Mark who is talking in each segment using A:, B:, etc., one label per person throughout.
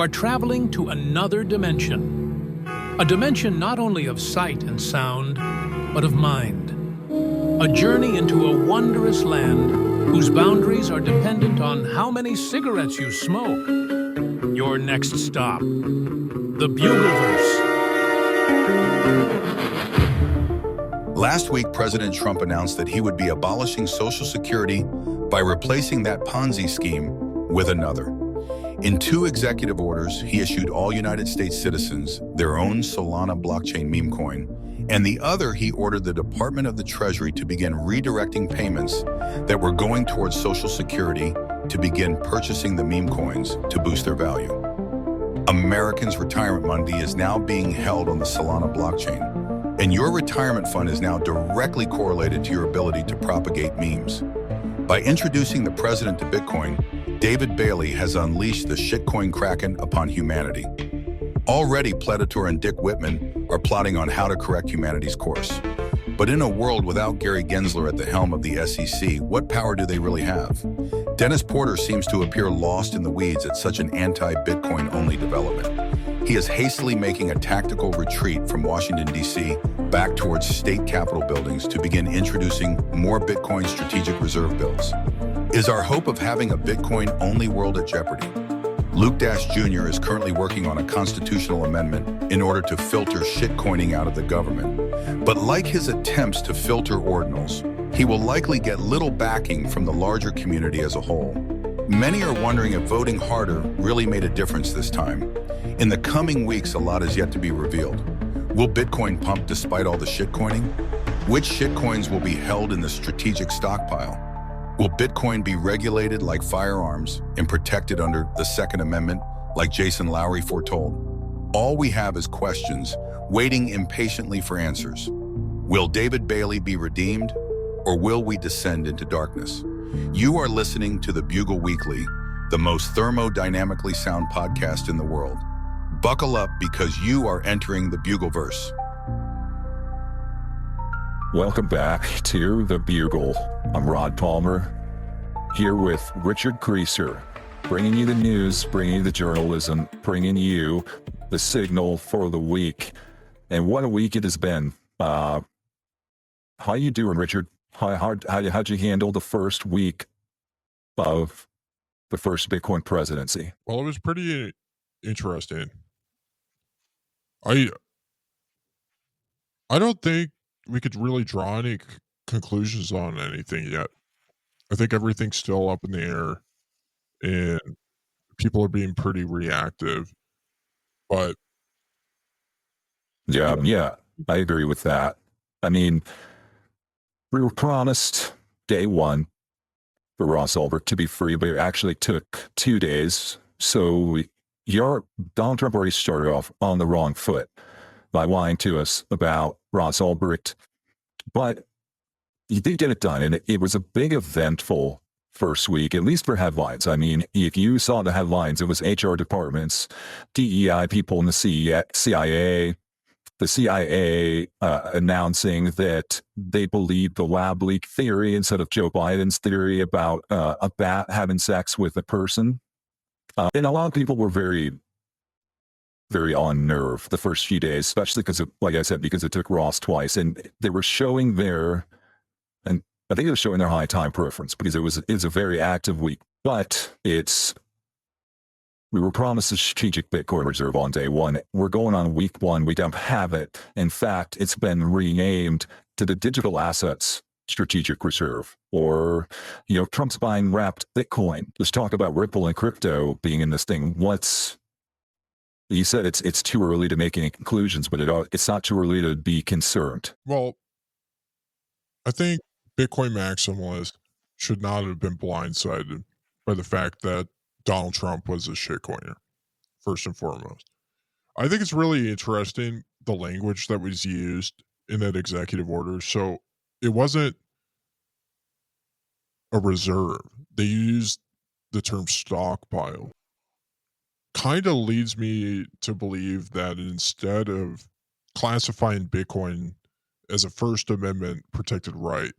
A: are traveling to another dimension. A dimension not only of sight and sound, but of mind. A journey into a wondrous land whose boundaries are dependent on how many cigarettes you smoke. Your next stop, the Bugleverse.
B: Last week, President Trump announced that he would be abolishing Social Security by replacing that Ponzi scheme with another. In 2 executive orders, he issued all United States citizens their own Solana blockchain meme coin, and the other he ordered the Department of the Treasury to begin redirecting payments that were going towards Social Security to begin purchasing the meme coins to boost their value. Americans' retirement money is now being held on the Solana blockchain, and your retirement fund is now directly correlated to your ability to propagate memes. By introducing the president to Bitcoin, David Bailey has unleashed the shitcoin kraken upon humanity. Already, Predator and Dick Whitman are plotting on how to correct humanity's course. But in a world without Gary Gensler at the helm of the SEC, what power do they really have? Dennis Porter seems to appear lost in the weeds at such an anti-Bitcoin-only development. He is hastily making a tactical retreat from Washington, D.C. back towards state capitol buildings to begin introducing more Bitcoin strategic reserve bills. Is our hope of having a Bitcoin-only world at jeopardy? Luke Dash Jr. is currently working on a constitutional amendment in order to filter shitcoining out of the government. But like his attempts to filter ordinals, he will likely get little backing from the larger community as a whole. Many are wondering if voting harder really made a difference this time. In the coming weeks, a lot is yet to be revealed. Will Bitcoin pump despite all the shitcoining? Which shitcoins will be held in the strategic stockpile? Will Bitcoin be regulated like firearms and protected under the Second Amendment like Jason Lowry foretold? All we have is questions, waiting impatiently for answers. Will David Bailey be redeemed, or will we descend into darkness? You are listening to the Bugle Weekly, the most thermodynamically sound podcast in the world. Buckle up because you are entering the Bugleverse.
C: Welcome back to the Bugle. I'm Rod Palmer, here with Richard Creaser, bringing you the news, bringing you the journalism, bringing you the signal for the week. And what a week it has been. How you doing, Richard? How'd you handle the first week of the first Bitcoin presidency?
D: Well, it was pretty interesting. I don't think we could really draw any conclusions on anything yet. I think everything's still up in the air, and people are being pretty reactive. But
C: yeah, I agree with that. I mean, we were promised day one for Ross Ulbricht to be free, but it actually took 2 days. So Donald Trump already started off on the wrong foot by lying to us about Ross Ulbricht. But he did get it done, and it was a big eventful first week, at least for headlines. I mean, if you saw the headlines, it was HR departments, DEI people in the CIA, the CIA announcing that they believed the lab leak theory instead of Joe Biden's theory about a bat having sex with a person. And a lot of people were very, very on nerve the first few days, especially because, like I said, because it took Ross twice. And they were showing and I think they were showing their high time preference because it was a very active week. But we were promised a strategic Bitcoin reserve on day one. We're going on week one. We don't have it. In fact, it's been renamed to the Digital Assets Strategic Reserve, or, Trump's buying wrapped Bitcoin. Let's talk about Ripple and crypto being in this thing. You said it's too early to make any conclusions, but it's not too early to be concerned.
D: Well, I think Bitcoin maximalists should not have been blindsided by the fact that Donald Trump was a shitcoiner, first and foremost. I think it's really interesting, the language that was used in that executive order. So it wasn't a reserve. They used the term stockpile. Kind of leads me to believe that instead of classifying Bitcoin as a First Amendment protected right,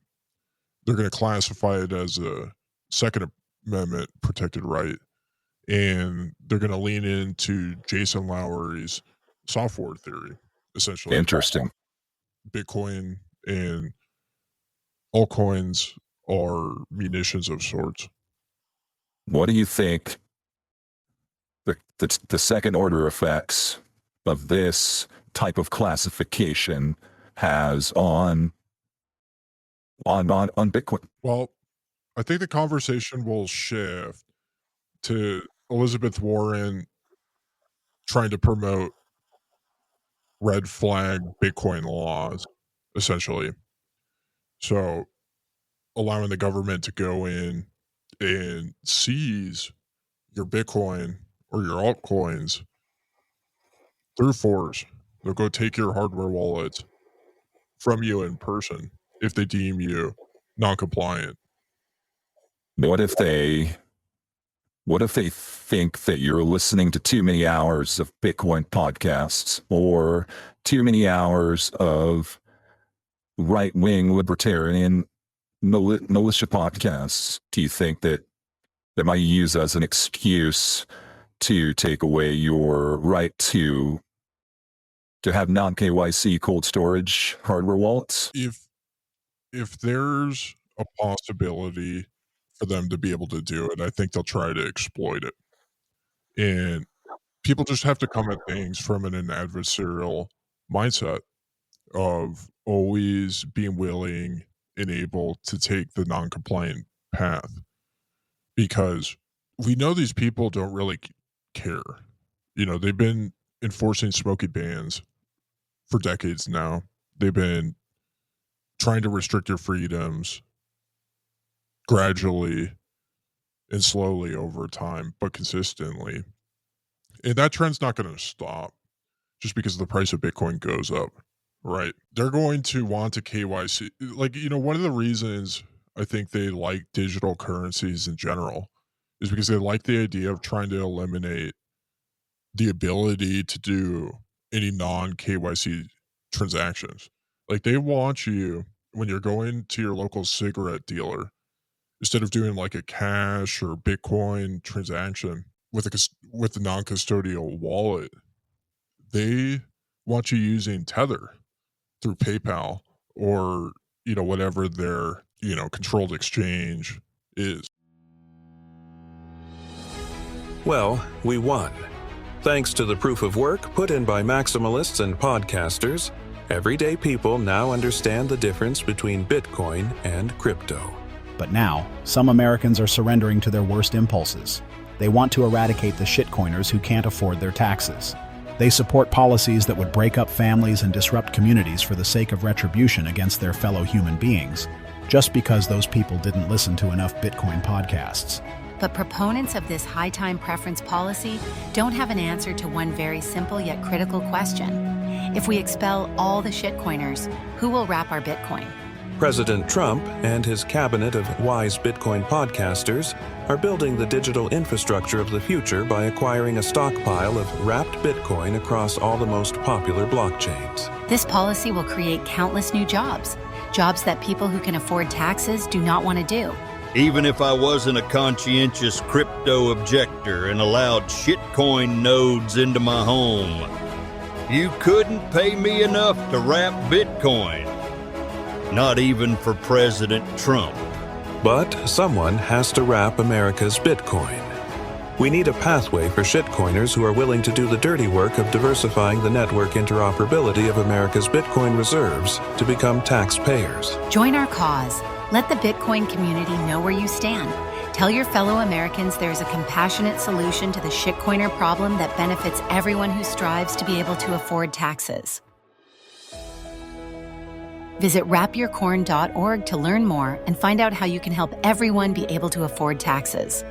D: they're going to classify it as a Second Amendment protected right. and they're going to lean into Jason Lowery's software theory, essentially.
C: Interesting.
D: Bitcoin and altcoins are munitions of sorts.
C: What do you think the second order effects of this type of classification has on Bitcoin?
D: Well, I think the conversation will shift to Elizabeth Warren trying to promote red flag Bitcoin laws, essentially. So allowing the government to go in and seize your Bitcoin or your altcoins through force. They'll go take your hardware wallet from you in person if they deem you non-compliant.
C: What if they think that you're listening to too many hours of Bitcoin podcasts or too many hours of right-wing libertarian militia podcasts? Do you think that they might use as an excuse to take away your right to have non-KYC cold storage hardware wallets?
D: If there's a possibility for them to be able to do it, I think they'll try to exploit it. And people just have to come at things from an adversarial mindset of always being willing and able to take the non-compliant path, because we know these people don't really care. They've been enforcing smoking bans for decades now. They've been trying to restrict your freedoms gradually and slowly over time, but consistently. And that trend's not going to stop just because the price of Bitcoin goes up, right? They're going to want to KYC. One of the reasons I think they like digital currencies in general is because they like the idea of trying to eliminate the ability to do any non-KYC transactions. Like, they want you, when you're going to your local cigarette dealer, instead of doing like a cash or Bitcoin transaction with a non-custodial wallet, they want you using Tether through PayPal or whatever their controlled exchange is.
E: Well, we won. Thanks to the proof of work put in by maximalists and podcasters, everyday people now understand the difference between Bitcoin and crypto.
F: But now, some Americans are surrendering to their worst impulses. They want to eradicate the shitcoiners who can't afford their taxes. They support policies that would break up families and disrupt communities for the sake of retribution against their fellow human beings, just because those people didn't listen to enough Bitcoin podcasts.
G: But proponents of this high time preference policy don't have an answer to one very simple yet critical question. If we expel all the shitcoiners, who will wrap our Bitcoin?
E: President Trump and his cabinet of wise Bitcoin podcasters are building the digital infrastructure of the future by acquiring a stockpile of wrapped Bitcoin across all the most popular blockchains.
G: This policy will create countless new jobs that people who can afford taxes do not want to do.
H: Even if I wasn't a conscientious crypto objector and allowed shitcoin nodes into my home, you couldn't pay me enough to wrap Bitcoin. Not even for President Trump.
E: But someone has to wrap America's Bitcoin. We need a pathway for shitcoiners who are willing to do the dirty work of diversifying the network interoperability of America's Bitcoin reserves to become taxpayers.
G: Join our cause. Let the Bitcoin community know where you stand. Tell your fellow Americans there's a compassionate solution to the shitcoiner problem that benefits everyone who strives to be able to afford taxes. Visit wrapyourcorn.org to learn more and find out how you can help everyone be able to afford taxes.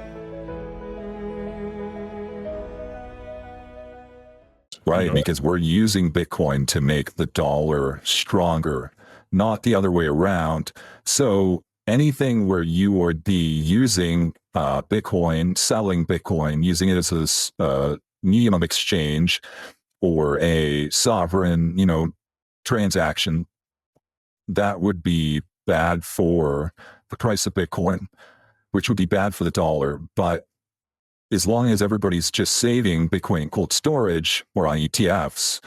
C: Right, because we're using Bitcoin to make the dollar stronger, not the other way around. So anything where you would be using Bitcoin, selling Bitcoin, using it as a medium of exchange or a sovereign, transaction, that would be bad for the price of Bitcoin, which would be bad for the dollar. But as long as everybody's just saving Bitcoin cold storage or on ETFs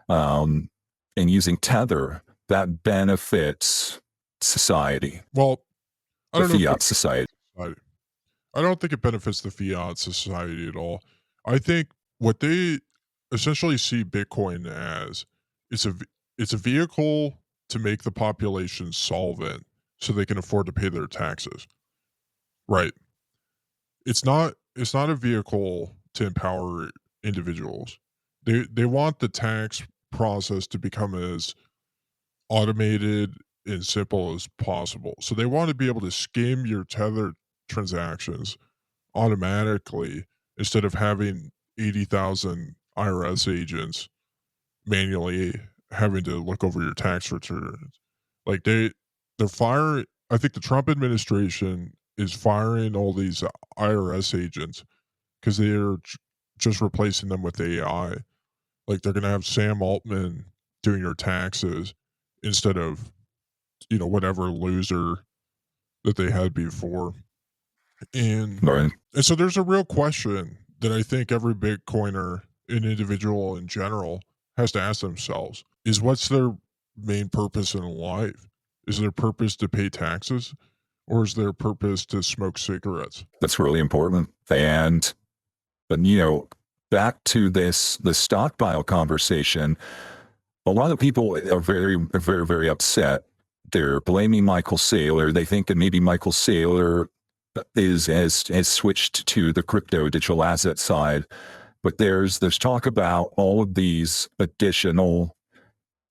C: and using Tether, that benefits society.
D: Well, I don't know if
C: fiat society.
D: I don't think it benefits the fiat society at all. I think what they essentially see Bitcoin as is it's a vehicle to make the population solvent so they can afford to pay their taxes. Right. It's not a vehicle to empower individuals. They want the tax process to become as automated and simple as possible. So they want to be able to skim your Tether transactions automatically instead of having 80,000 IRS agents manually having to look over your tax returns. Like they're firing. I think the Trump administration is firing all these IRS agents because they're just replacing them with AI. Like they're going to have Sam Altman doing your taxes instead of, whatever loser that they had before. And,
C: Right.
D: and so there's a real question that I think every Bitcoiner, an individual in general, has to ask themselves is what's their main purpose in life? Is their purpose to pay taxes or is their purpose to smoke cigarettes?
C: That's really important. But back to this stockpile conversation, a lot of people are very, very, very upset. They're blaming Michael Saylor. They think that maybe Michael Saylor has switched to the crypto digital asset side. But there's talk about all of these additional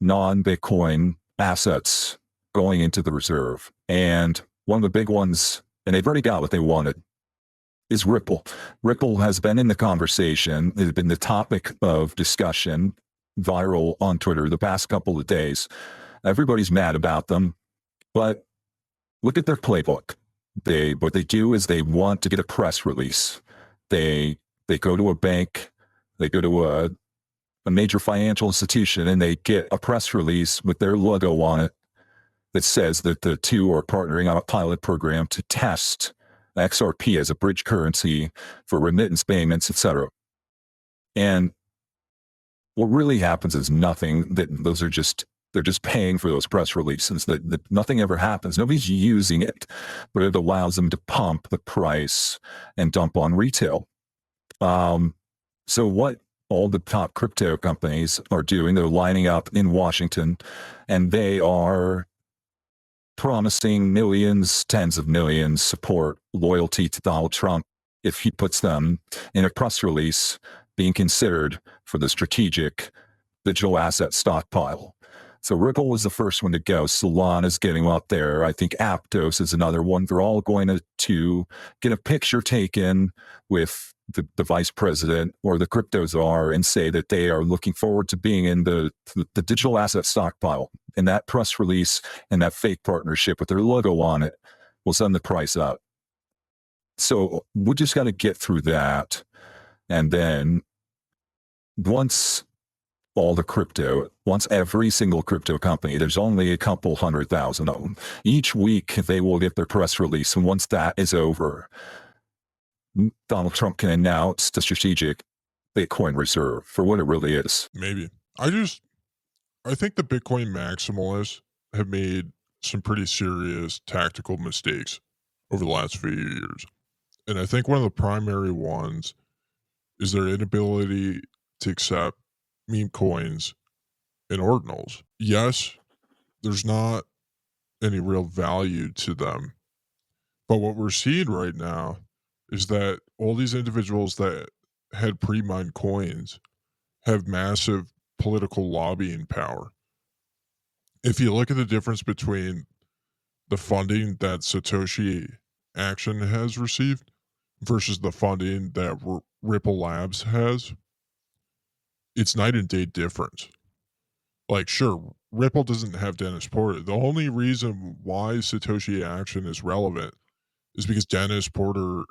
C: non-Bitcoin assets going into the reserve. And one of the big ones, and they've already got what they wanted, is Ripple. Ripple has been in the conversation. It's been the topic of discussion, viral on Twitter the past couple of days. Everybody's mad about them, but look at their playbook. What they do is they want to get a press release. They go to a bank, they go to a major financial institution, and they get a press release with their logo on it that says that the two are partnering on a pilot program to test XRP as a bridge currency for remittance payments, etc. And what really happens is nothing. They're just paying for those press releases. That nothing ever happens. Nobody's using it, but it allows them to pump the price and dump on retail. So what all the top crypto companies are doing, they're lining up in Washington, and they are promising millions, tens of millions support, loyalty to Donald Trump if he puts them in a press release being considered for the strategic digital asset stockpile. So Ripple was the first one to go. Solana's getting up there. I think Aptos is another one. They're all going to get a picture taken with the vice president or the crypto czar and say that they are looking forward to being in the digital asset stockpile. And that press release and that fake partnership with their logo on it will send the price up. So we just got to get through that. And then once every single crypto company, there's only a couple 100,000 of them. Each week they will get their press release. And once that is over, Donald Trump can announce the strategic Bitcoin reserve for what it really is.
D: Maybe. I think the Bitcoin maximalists have made some pretty serious tactical mistakes over the last few years. And I think one of the primary ones is their inability to accept meme coins and ordinals. Yes, there's not any real value to them. But what we're seeing right now is that all these individuals that had pre-mined coins have massive political lobbying power. If you look at the difference between the funding that Satoshi Action has received versus the funding that Ripple Labs has, it's night and day difference. Like, sure, Ripple doesn't have Dennis Porter. The only reason why Satoshi Action is relevant is because Dennis Porter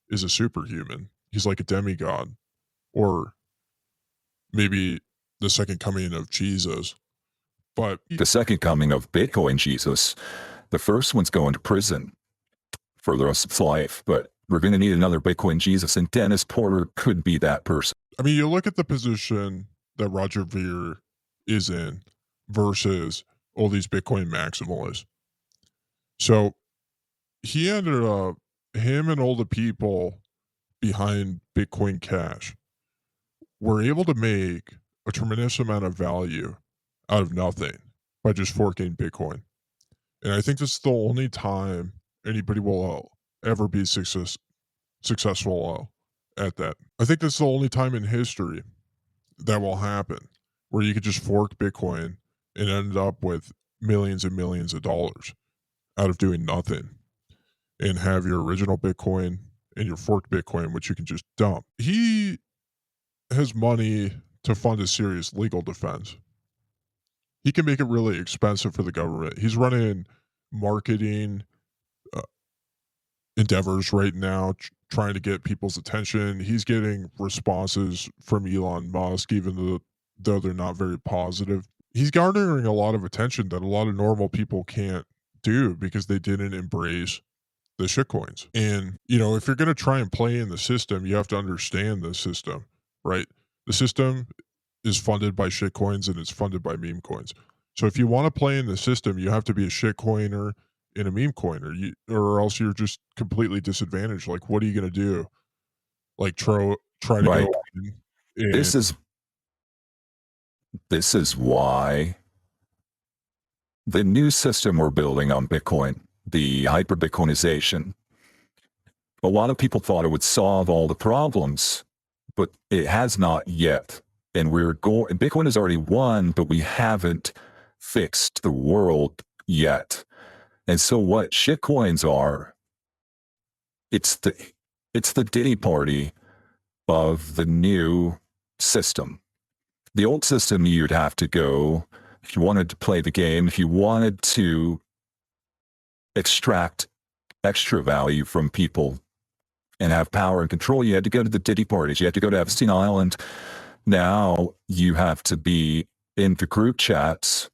D: is a superhuman. He's like a demigod, or maybe the second coming of Jesus. But
C: the second coming of Bitcoin Jesus, the first one's going to prison for the rest of his life. But we're going to need another Bitcoin Jesus, and Dennis Porter could be that person.
D: I mean, you look at the position that Roger Ver is in versus all these Bitcoin maximalists. So he ended up, him and all the people behind Bitcoin Cash were able to make a tremendous amount of value out of nothing by just forking Bitcoin. And I think this is the only time anybody will ever be successful at that. I think this is the only time in history that will happen where you could just fork Bitcoin and end up with millions and millions of dollars out of doing nothing and have your original Bitcoin and your forked Bitcoin, which you can just dump. He has money to fund a serious legal defense. He can make it really expensive for the government. He's running marketing endeavors right now, trying to get people's attention. He's getting responses from Elon Musk, even though they're not very positive. He's garnering a lot of attention that a lot of normal people can't do because they didn't embrace the shitcoins. And, you know, if you're going to try and play in the system, you have to understand the system, right? The system is funded by shitcoins and it's funded by meme coins. So if you want to play in the system, you have to be a shitcoiner and a meme coiner, or else you're just completely disadvantaged. Like, what are you going to do? Like, try to
C: Right.
D: go in and,
C: This is why the new system we're building on Bitcoin, the hyper Bitcoinization, a lot of people thought it would solve all the problems, but it has not yet. And Bitcoin has already won, but we haven't fixed the world yet. And so what shitcoins are, it's the Diddy party of the new system. The old system, you'd have to go, if you wanted to play the game, if you wanted to extract extra value from people and have power and control, you had to go to the Diddy parties. You had to go to Epstein Island. Now you have to be in the group chats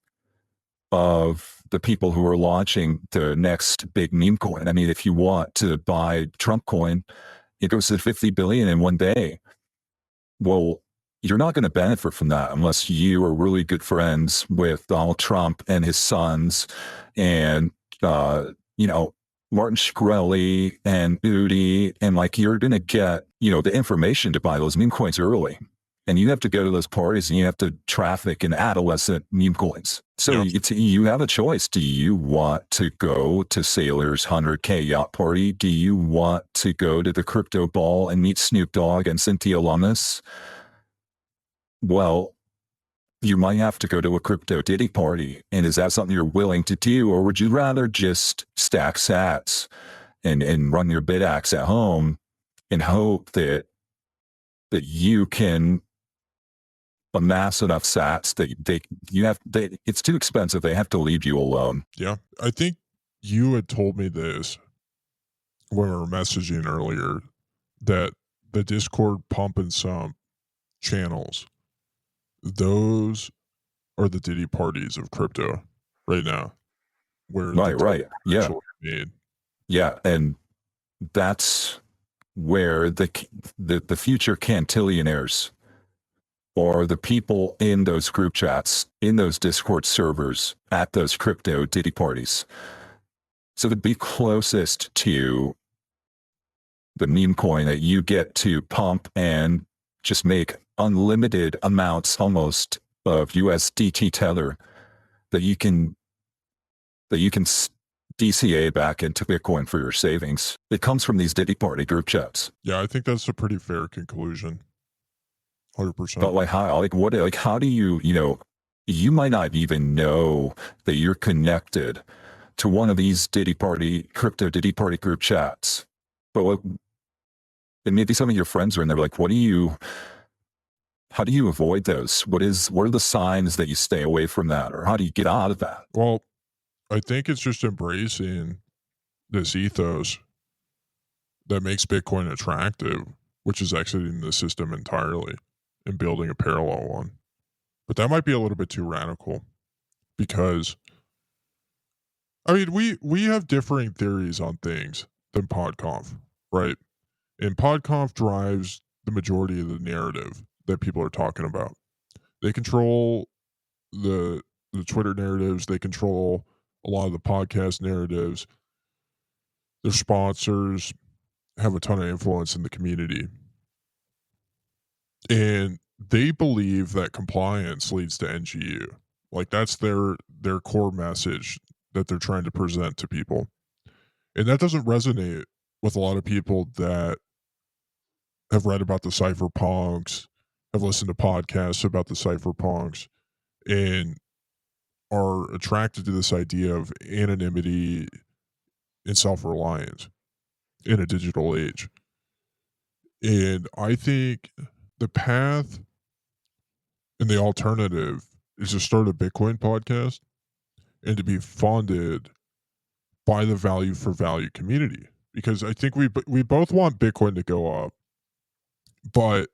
C: of the people who are launching the next big meme coin. I mean, if you want to buy Trump coin, it goes to 50 billion in one day. Well, you're not going to benefit from that unless you are really good friends with Donald Trump and his sons and, Martin Shkreli and Udi. And like, you're going to get, the information to buy those meme coins early. And you have to go to those parties and you have to traffic in adolescent meme coins. So you have a choice. Do you want to go to Sailor's 100K yacht party? Do you want to go to the crypto ball and meet Snoop Dogg and Cynthia Lummis? Well, you might have to go to a crypto Diddy party. And is that something you're willing to do? Or would you rather just stack sats and run your bidax at home and hope that you can amass enough sats that it's too expensive. They have to leave you alone.
D: Yeah. I think you had told me this when we were messaging earlier, that the Discord pump and sump channels, those are the Diddy parties of crypto right now. Where
C: right. Yeah.
D: Made.
C: Yeah. And that's where the future cantillionaires, or the people in those group chats, in those Discord servers, at those crypto Diddy parties. So to be closest to the meme coin that you get to pump and just make unlimited amounts almost of USDT tether that you can DCA back into Bitcoin for your savings. It comes from these Diddy party group chats.
D: Yeah, I think that's a pretty fair conclusion. 100%.
C: But how do you, you might not even know that you're connected to one of these crypto Diddy party group chats. But and maybe some of your friends are in there like, how do you avoid those? What are the signs that you stay away from that? Or how do you get out of that?
D: Well, I think it's just embracing this ethos that makes Bitcoin attractive, which is exiting the system entirely and building a parallel one. But that might be a little bit too radical because, I mean, we have differing theories on things than PodConf, right? And PodConf drives the majority of the narrative that people are talking about. They control the Twitter narratives. They control a lot of the podcast narratives. Their sponsors have a ton of influence in the community. And they believe that compliance leads to NGU. Like, that's their core message that they're trying to present to people. And that doesn't resonate with a lot of people that have read about the cypherpunks, have listened to podcasts about the cypherpunks, and are attracted to this idea of anonymity and self-reliance in a digital age. And I think the path and the alternative is to start a Bitcoin podcast and to be funded by the value for value community. Because I think we both want Bitcoin to go up, but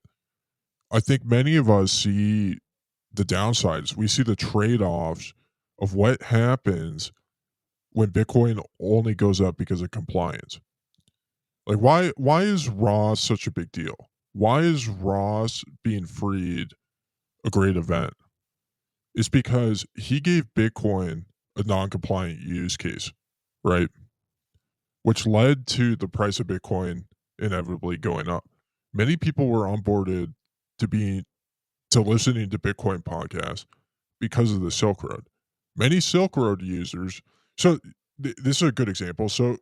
D: I think many of us see the downsides. We see the trade-offs of what happens when Bitcoin only goes up because of compliance. Like, why is Ross such a big deal? Why is Ross being freed a great event? It's because he gave Bitcoin a non-compliant use case, right? Which led to the price of Bitcoin inevitably going up. Many people were onboarded to listening to Bitcoin podcasts because of the Silk Road. Many Silk Road users. So this is a good example. So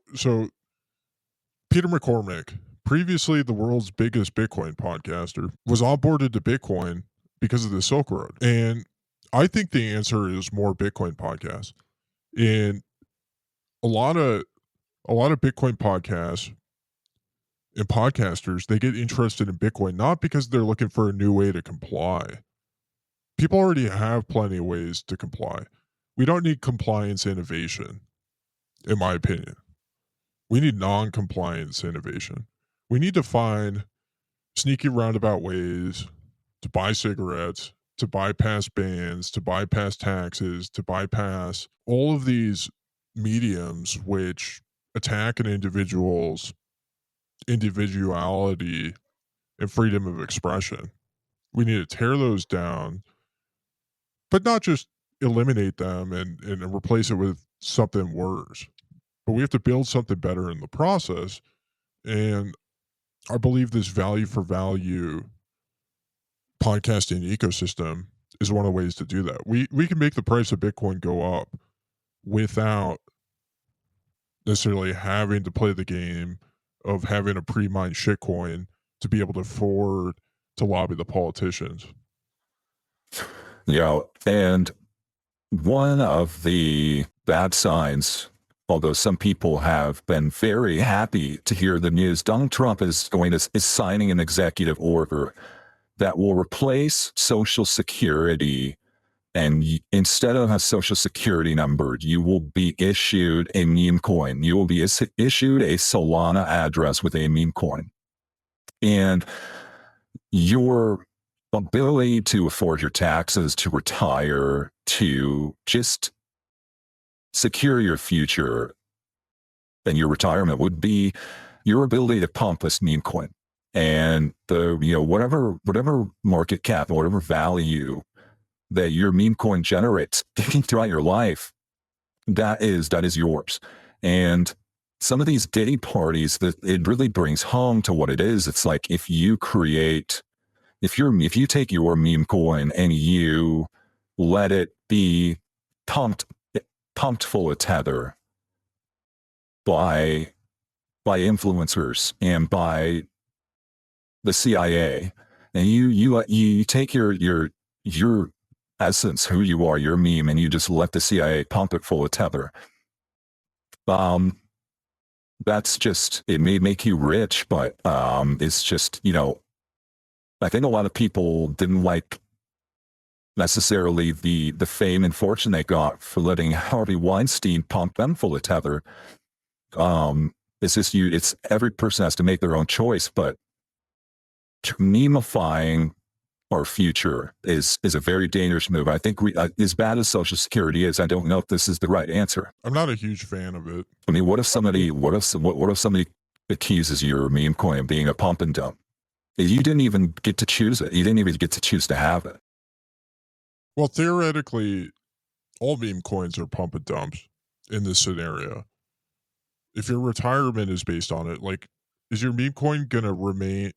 D: Peter McCormick, previously the world's biggest Bitcoin podcaster, was onboarded to Bitcoin because of the Silk Road. And I think the answer is more Bitcoin podcasts. And a lot of Bitcoin podcasts and podcasters, they get interested in Bitcoin not because they're looking for a new way to comply. People already have plenty of ways to comply. We don't need compliance innovation, in my opinion. We need non-compliance innovation. We need to find sneaky roundabout ways to buy cigarettes, to bypass bans, to bypass taxes, to bypass all of these mediums which attack an individual's individuality and freedom of expression. We need to tear those down, but not just eliminate them and replace it with something worse. But we have to build something better in the process. And I believe this value for value podcasting ecosystem is one of the ways to do that. We can make the price of Bitcoin go up without necessarily having to play the game of having a pre-mined shitcoin to be able to afford to lobby the politicians.
C: Yeah, and one of the bad signs, although some people have been very happy to hear the news, Donald Trump is signing an executive order that will replace Social Security. And instead of a Social Security number, you will be issued a meme coin. You will be issued a Solana address with a meme coin. And your ability to afford your taxes, to retire, to just secure your future and your retirement would be your ability to pump this meme coin. And the whatever market cap, whatever value that your meme coin generates throughout your life, that is yours. And some of these day parties, that it really brings home to what it is. It's like if you take your meme coin and you let it be pumped full of tether by influencers and by the CIA, and you take your essence, who you are, your meme, and you just let the CIA pump it full of tether. That's just, it may make you rich, but it's just, I think a lot of people didn't like necessarily the fame and fortune they got for letting Harvey Weinstein pump them full of tether. It's just it's every person has to make their own choice, but memifying our future is a very dangerous move. I think as bad as Social Security is, I don't know if this is the right answer.
D: I'm not a huge fan of it.
C: I mean, what if somebody accuses your meme coin of being a pump and dump. You didn't even get to choose it. You didn't even get to choose to have it.
D: Well, theoretically, all meme coins are pump and dumps in this scenario. If your retirement is based on it, like, is your meme coin going to remain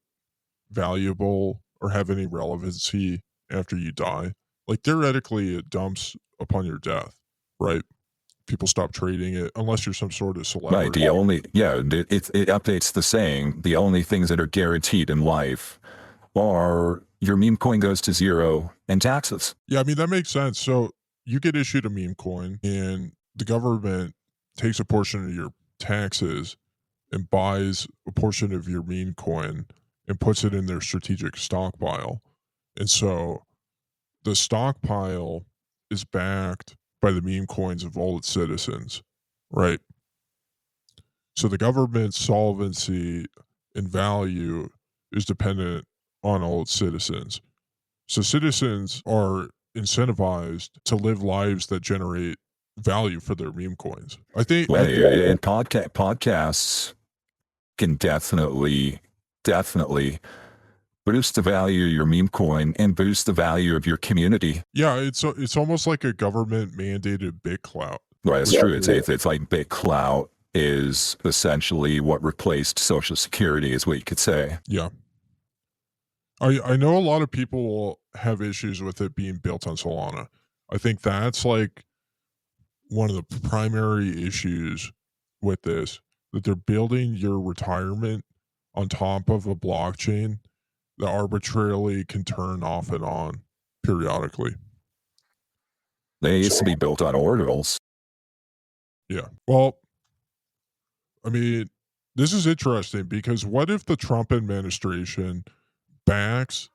D: valuable or have any relevancy after you die? Like, theoretically, it dumps upon your death, right? People stop trading it unless you're some sort of celebrity.
C: Right. It updates the saying, the only things that are guaranteed in life are your meme coin goes to zero and taxes.
D: Yeah, I mean, that makes sense. So you get issued a meme coin and the government takes a portion of your taxes and buys a portion of your meme coin and puts it in their strategic stockpile. And so the stockpile is backed by the meme coins of all its citizens, right? So the government's solvency and value is dependent on all its citizens. So citizens are incentivized to live lives that generate value for their meme coins. I think,
C: And podcasts can definitely boost the value of your meme coin and boost the value of your community.
D: yeah, it's almost like a government mandated big clout.
C: Right, it's true. It's like big clout is essentially what replaced Social Security, is what you could say.
D: Yeah. I know a lot of people will have issues with it being built on Solana. I think that's like one of the primary issues with this, that they're building your retirement on top of a blockchain that arbitrarily can turn off and on periodically.
C: They used to be built on ordinals.
D: Yeah. Well, I mean, this is interesting because what if the Trump administration backs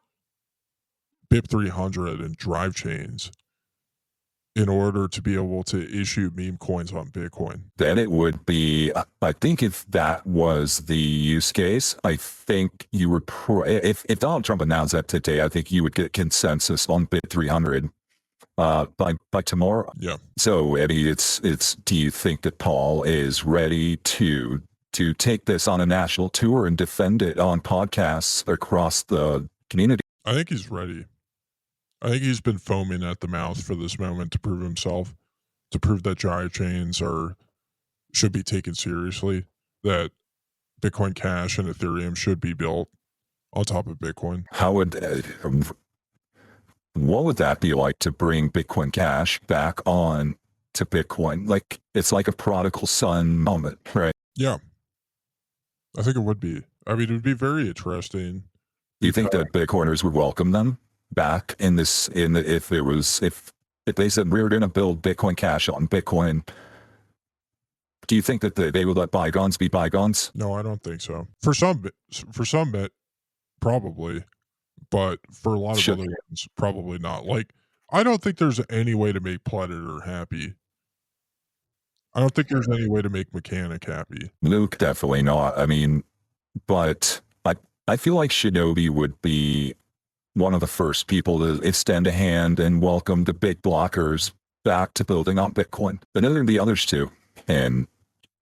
D: BIP 300 and drive chains in order to be able to issue meme coins on Bitcoin?
C: Then it would be, I think if that was the use case, I think you would, if Donald Trump announced that today, I think you would get consensus on BIP 300 by tomorrow.
D: Yeah.
C: So, Eddie, it's, do you think that Paul is ready to take this on a national tour and defend it on podcasts across the community?
D: I think he's ready. I think he's been foaming at the mouth for this moment to prove himself, to prove that gyro chains should be taken seriously, that Bitcoin Cash and Ethereum should be built on top of Bitcoin.
C: How would, what would that be like to bring Bitcoin Cash back on to Bitcoin? Like, it's like a prodigal son moment, right?
D: Yeah. I think it would be. I mean, it would be very interesting.
C: Do you think that Bitcoiners would welcome them back if they said we're going to build Bitcoin Cash on Bitcoin? Do you think that they would let bygones be bygones?
D: No, I don't think so. For some, probably, but for a lot of other ones, probably not. Like, I don't think there's any way to make Predator happy. I don't think there's any way to make Mechanic happy.
C: Luke, definitely not. I mean, but I feel like Shinobi would be one of the first people to extend a hand and welcome the big blockers back to building on Bitcoin. But then there'd be others too. And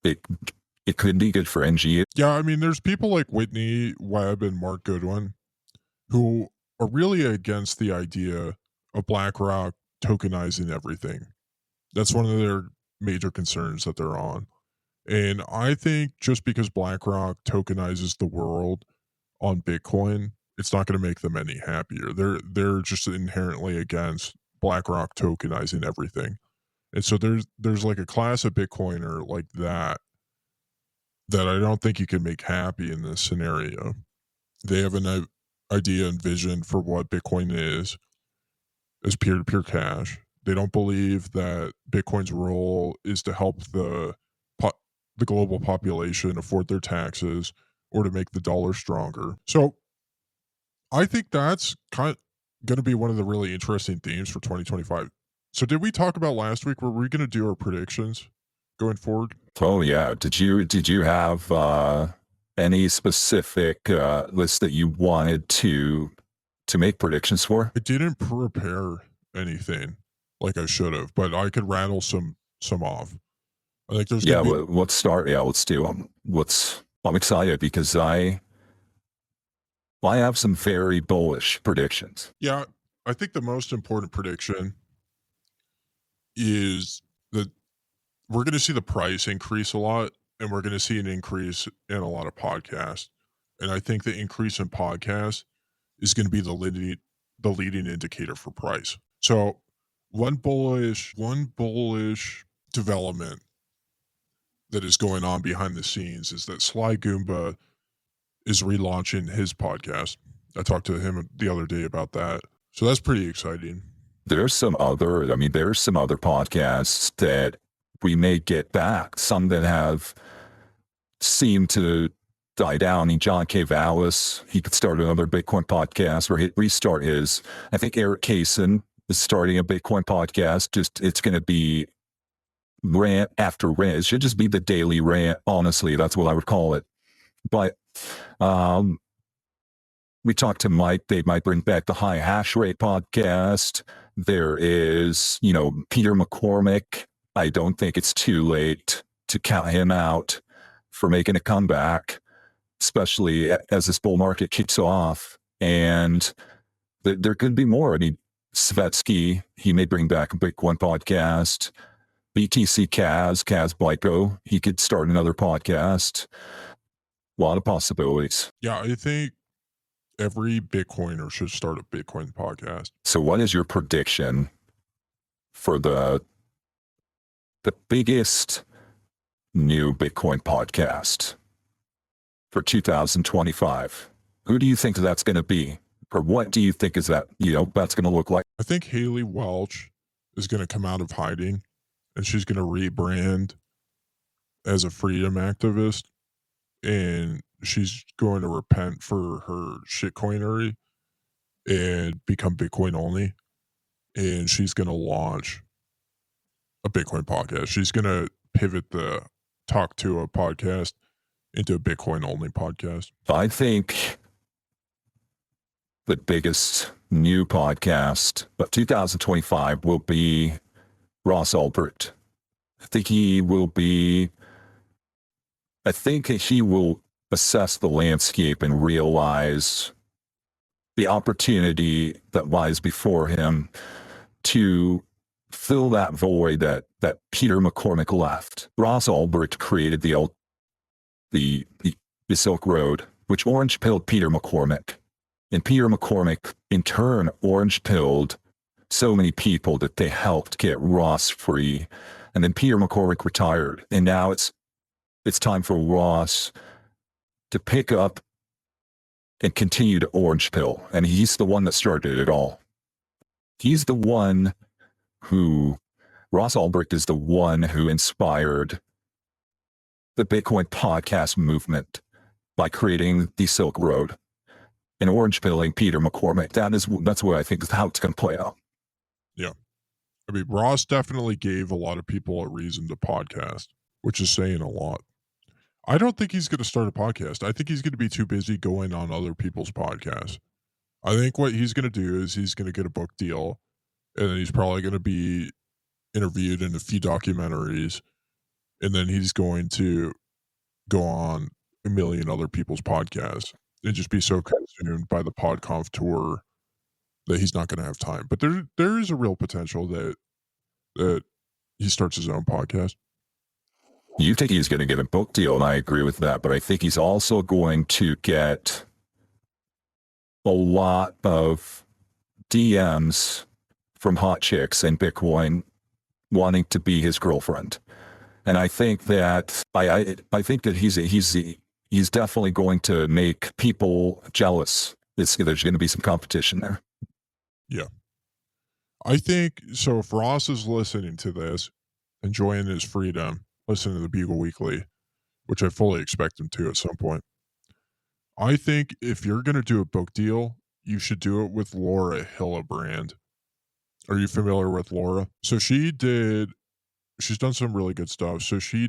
C: it could be good for NG.
D: Yeah, I mean, there's people like Whitney Webb and Mark Goodwin who are really against the idea of BlackRock tokenizing everything. That's one of their major concerns that they're on. And I think just because BlackRock tokenizes the world on Bitcoin, it's not going to make them any happier. They're just inherently against BlackRock tokenizing everything. And so there's like a class of Bitcoiner like that I don't think you can make happy in this scenario. They have an idea and vision for what Bitcoin is as peer-to-peer cash. They don't believe that Bitcoin's role is to help the global population afford their taxes or to make the dollar stronger. So I think that's kind of going to be one of the really interesting themes for 2025. So did we talk about last week? Were we going to do our predictions going forward?
C: Oh yeah. Did you have any specific list that you wanted to make predictions for?
D: I didn't prepare anything like I should have, but I could rattle some off. I think there's
C: let's start. Yeah, let's do them. I'm excited because I have some very bullish predictions.
D: Yeah, I think the most important prediction is that we're going to see the price increase a lot, and we're going to see an increase in a lot of podcasts. And I think the increase in podcasts is going to be the leading indicator for price. So one bullish development that is going on behind the scenes is that Sly Goomba is relaunching his podcast. I talked to him the other day about that. So that's pretty exciting.
C: There's some other podcasts that we may get back, some that have seemed to die down. John K. Vallis, he could start another Bitcoin podcast or restart his. I think Eric Kaysen is starting a Bitcoin podcast. Just, it's going to be rant after rant. It should just be the daily rant. Honestly, that's what I would call it. But we talked to Mike. They might bring back the High Hash Rate podcast. There is, Peter McCormick. I don't think it's too late to count him out for making a comeback, especially as this bull market kicks off. And there could be more. I mean, Svetsky, he may bring back a Bitcoin podcast. BTC Kaz Blyko, he could start another podcast. A lot of possibilities.
D: Yeah, I think every Bitcoiner should start a Bitcoin podcast.
C: So what is your prediction for the biggest new Bitcoin podcast for 2025? Who do you think that's going to be? Or what do you think is that, that's going to look like?
D: I think Haley Welch is going to come out of hiding and she's going to rebrand as a freedom activist, and she's going to repent for her shitcoinery and become Bitcoin only. And she's going to launch a Bitcoin podcast. She's going to pivot the Talk to a podcast into a Bitcoin only podcast.
C: I think the biggest new podcast of 2025 will be Ross Ulbricht. I think he will assess the landscape and realize the opportunity that lies before him to fill that void that Peter McCormick left. Ross Ulbricht created the Silk Road, which orange-pilled Peter McCormick. And Peter McCormick, in turn, orange-pilled so many people that they helped get Ross free. And then Peter McCormick retired. And now it's time for Ross to pick up and continue to orange pill. And he's the one that started it all. He's the one Ross Ulbricht is the one who inspired the Bitcoin podcast movement by creating the Silk Road and orange pilling Peter McCormick. That's what I think is how it's going to play out.
D: Yeah. I mean, Ross definitely gave a lot of people a reason to podcast, which is saying a lot. I don't think he's going to start a podcast. I think he's going to be too busy going on other people's podcasts. I think what he's going to do is he's going to get a book deal, and then he's probably going to be interviewed in a few documentaries, and then he's going to go on a million other people's podcasts and just be so consumed by the PodConf tour that he's not going to have time. But there is a real potential that he starts his own podcast.
C: You think he's going to get a book deal, and I agree with that, but I think he's also going to get a lot of DMs from hot chicks in Bitcoin wanting to be his girlfriend. And I think that I think that he's definitely going to make people jealous. There's going to be some competition there.
D: Yeah. I think so. If Ross is listening to this, enjoying his freedom, listening to the Bugle Weekly, which I fully expect him to at some point, I think if you're going to do a book deal, you should do it with Laura Hillebrand. Are you familiar with Laura? So she's done some really good stuff. So she's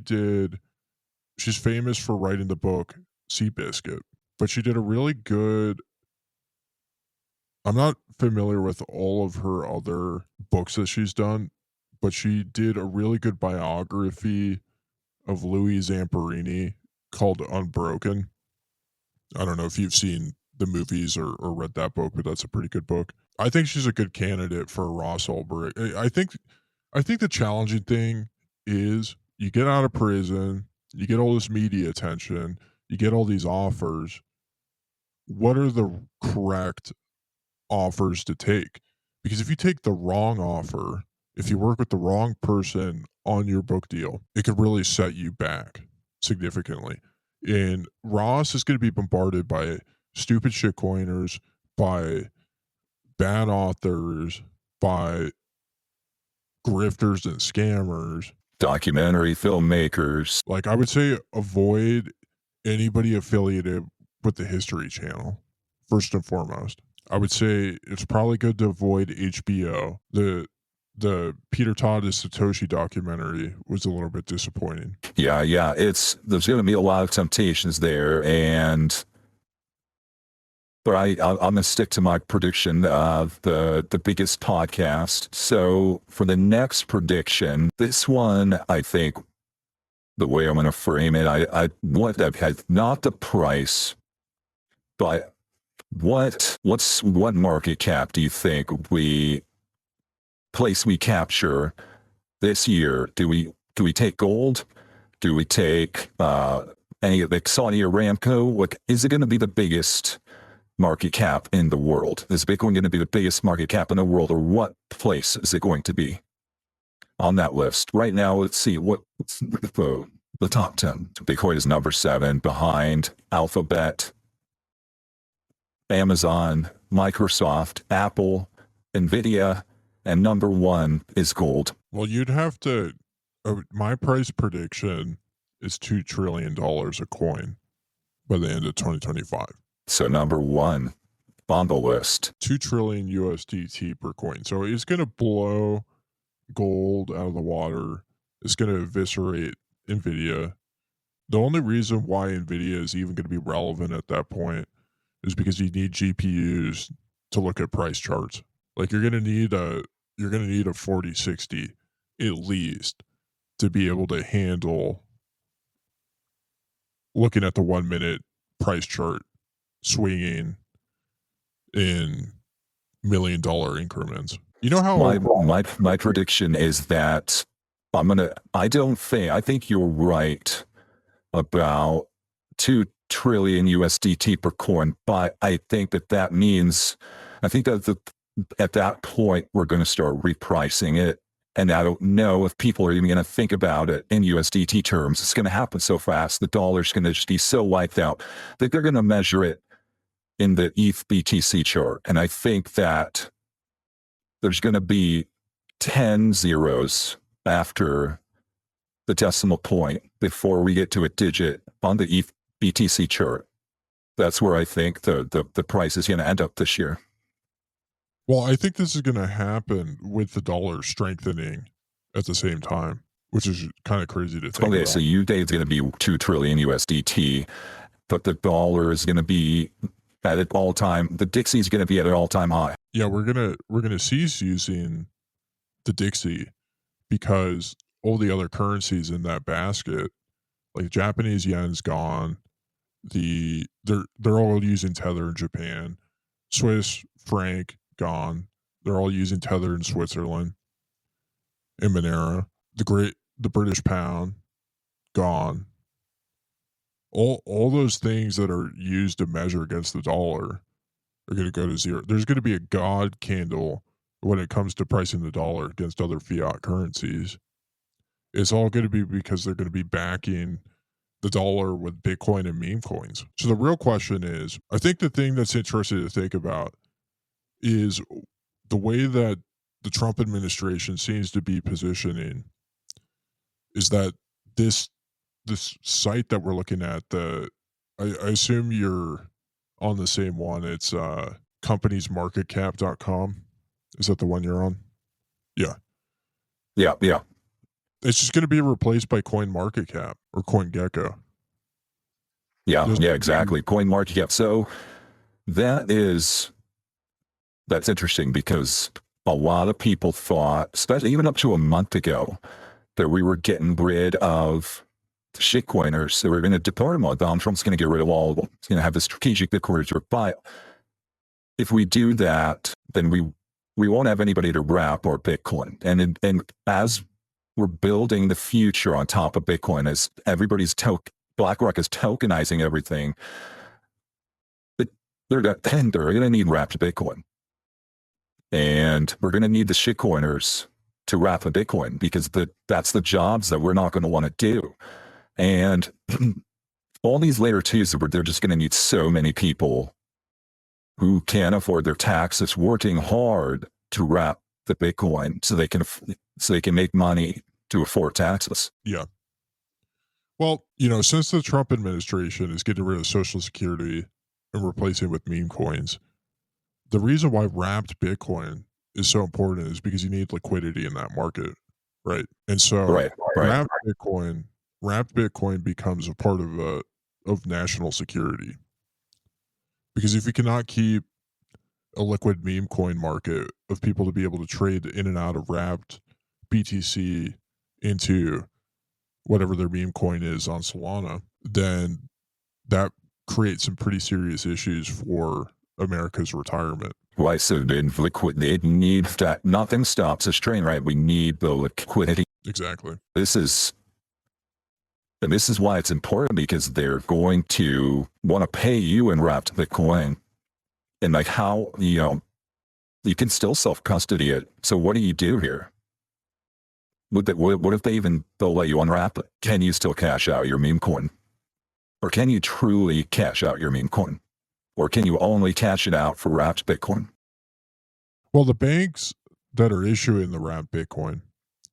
D: famous for writing the book Seabiscuit, but she did a really good, I'm not familiar with all of her other books that she's done, but she did a really good biography of Louis Zamperini called Unbroken. I don't know if you've seen the movies or read that book, but that's a pretty good book. I think she's a good candidate for Ross Ulbricht. I think the challenging thing is you get out of prison, you get all this media attention, you get all these offers. What are the correct offers to take? Because if you take the wrong offer, if you work with the wrong person on your book deal, it could really set you back significantly. And Ross is going to be bombarded by stupid shitcoiners, by bad authors, by grifters and scammers,
C: documentary filmmakers.
D: Like, I would say avoid anybody affiliated with the History Channel, first and foremost. I would say it's probably good to avoid HBO. The Peter Todd's Satoshi documentary was a little bit disappointing.
C: Yeah. There's going to be a lot of temptations there, but I'm going to stick to my prediction of the biggest podcast. So for the next prediction, this one, I think the way I'm going to frame it, I want to have not the price, but what market cap do you think we capture this year? Do we take gold? Do we take any of the Saudi Aramco? What is it going to be the biggest market cap in the world? Is Bitcoin going to be the biggest market cap in the world, or what place is it going to be on that list? Right now, let's see what's the top 10. Bitcoin is number 7 behind Alphabet, Amazon, Microsoft, Apple, Nvidia, and number 1 is gold.
D: Well, you'd have to, my price prediction is $2 trillion a coin by the end of 2025.
C: So number 1 on the list.
D: 2 trillion USDT per coin. So it's going to blow gold out of the water. It's going to eviscerate Nvidia. The only reason why Nvidia is even going to be relevant at that point is because you need GPUs to look at price charts. Like, you're going to need a 4060 at least to be able to handle looking at the 1 minute price chart swinging in $1 million increments. You know how
C: my prediction is that I think you're right about 2 trillion USDT per coin, but I think that means that at that point we're going to start repricing it, and I don't know if people are even going to think about it in USDT terms. It's going to happen so fast. The dollar's going to just be so wiped out that they're going to measure it in the ETH BTC chart, and I think that there's going to be 10 zeros after the decimal point before we get to a digit on the ETH BTC chart. That's where I think the price is going to end up this year.
D: Well, I think this is going to happen with the dollar strengthening at the same time, which is kind of crazy to think about.
C: So it's going to be 2 trillion USDT, but the dollar is going to be at an all-time. The Dixie is going to be at an all-time high.
D: Yeah, we're gonna cease using the Dixie because all the other currencies in that basket, like Japanese yen's gone. They're all using Tether in Japan. Swiss franc gone. They're all using Tether in Switzerland. In Monero, the British pound gone. All those things that are used to measure against the dollar are going to go to zero. There's going to be a God candle when it comes to pricing the dollar against other fiat currencies. It's all going to be because they're going to be backing the dollar with Bitcoin and meme coins. So the real question is, I think the thing that's interesting to think about is the way that the Trump administration seems to be positioning is that this site that we're looking at, I assume you're on the same one. It's companiesmarketcap.com. Is that the one you're on? Yeah.
C: Yeah.
D: It's just going to be replaced by CoinMarketCap or CoinGecko.
C: Yeah, exactly. CoinMarketCap. So that's interesting because a lot of people thought, especially even up to a month ago, that we were getting rid of the shitcoiners. So we're going to deport them all. Donald Trump's going to get rid of all of them. He's going to have the strategic Bitcoiners file. If we do that, then we won't have anybody to wrap our Bitcoin. And as we're building the future on top of Bitcoin, as everybody's BlackRock is tokenizing everything, but they're going to need wrapped Bitcoin. And we're going to need the shitcoiners to wrap a Bitcoin, because that's the jobs that we're not going to want to do. And all these layer twos, they're just going to need so many people who can't afford their taxes working hard to wrap the Bitcoin so they can make money to afford taxes.
D: Yeah. Well, since the Trump administration is getting rid of Social Security and replacing it with meme coins, the reason why wrapped Bitcoin is so important is because you need liquidity in that market, right? And so
C: Right.
D: wrapped Bitcoin becomes a part of national security. Because if you cannot keep a liquid meme coin market of people to be able to trade in and out of wrapped BTC into whatever their meme coin is on Solana, then that creates some pretty serious issues for America's retirement.
C: Why? So they need that. Nothing stops us train, right? We need the liquidity.
D: Exactly.
C: This is why it's important, because they're going to want to pay you in wrapped Bitcoin. And like how, you can still self-custody it. So what do you do here? What if they'll let you unwrap it? Can you still cash out your meme coin? Or can you truly cash out your meme coin? Or can you only cash it out for wrapped Bitcoin?
D: Well, the banks that are issuing the wrapped Bitcoin,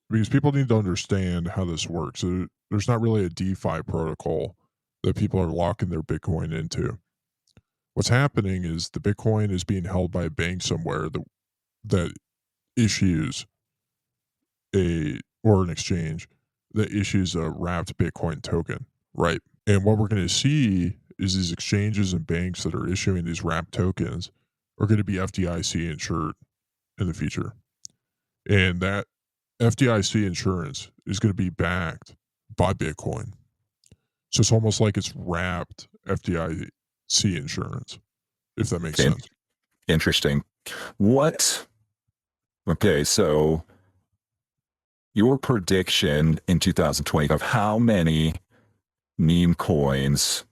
D: because people need to understand how this works. There's not really a DeFi protocol that people are locking their Bitcoin into. What's happening is the Bitcoin is being held by a bank somewhere that issues or an exchange that issues a wrapped Bitcoin token, right? And what we're going to see is these exchanges and banks that are issuing these wrapped tokens are going to be FDIC insured in the future. And that FDIC insurance is going to be backed by Bitcoin. So it's almost like it's wrapped FDIC insurance, if that makes sense.
C: Interesting. Okay, so your prediction in 2020 of how many meme coins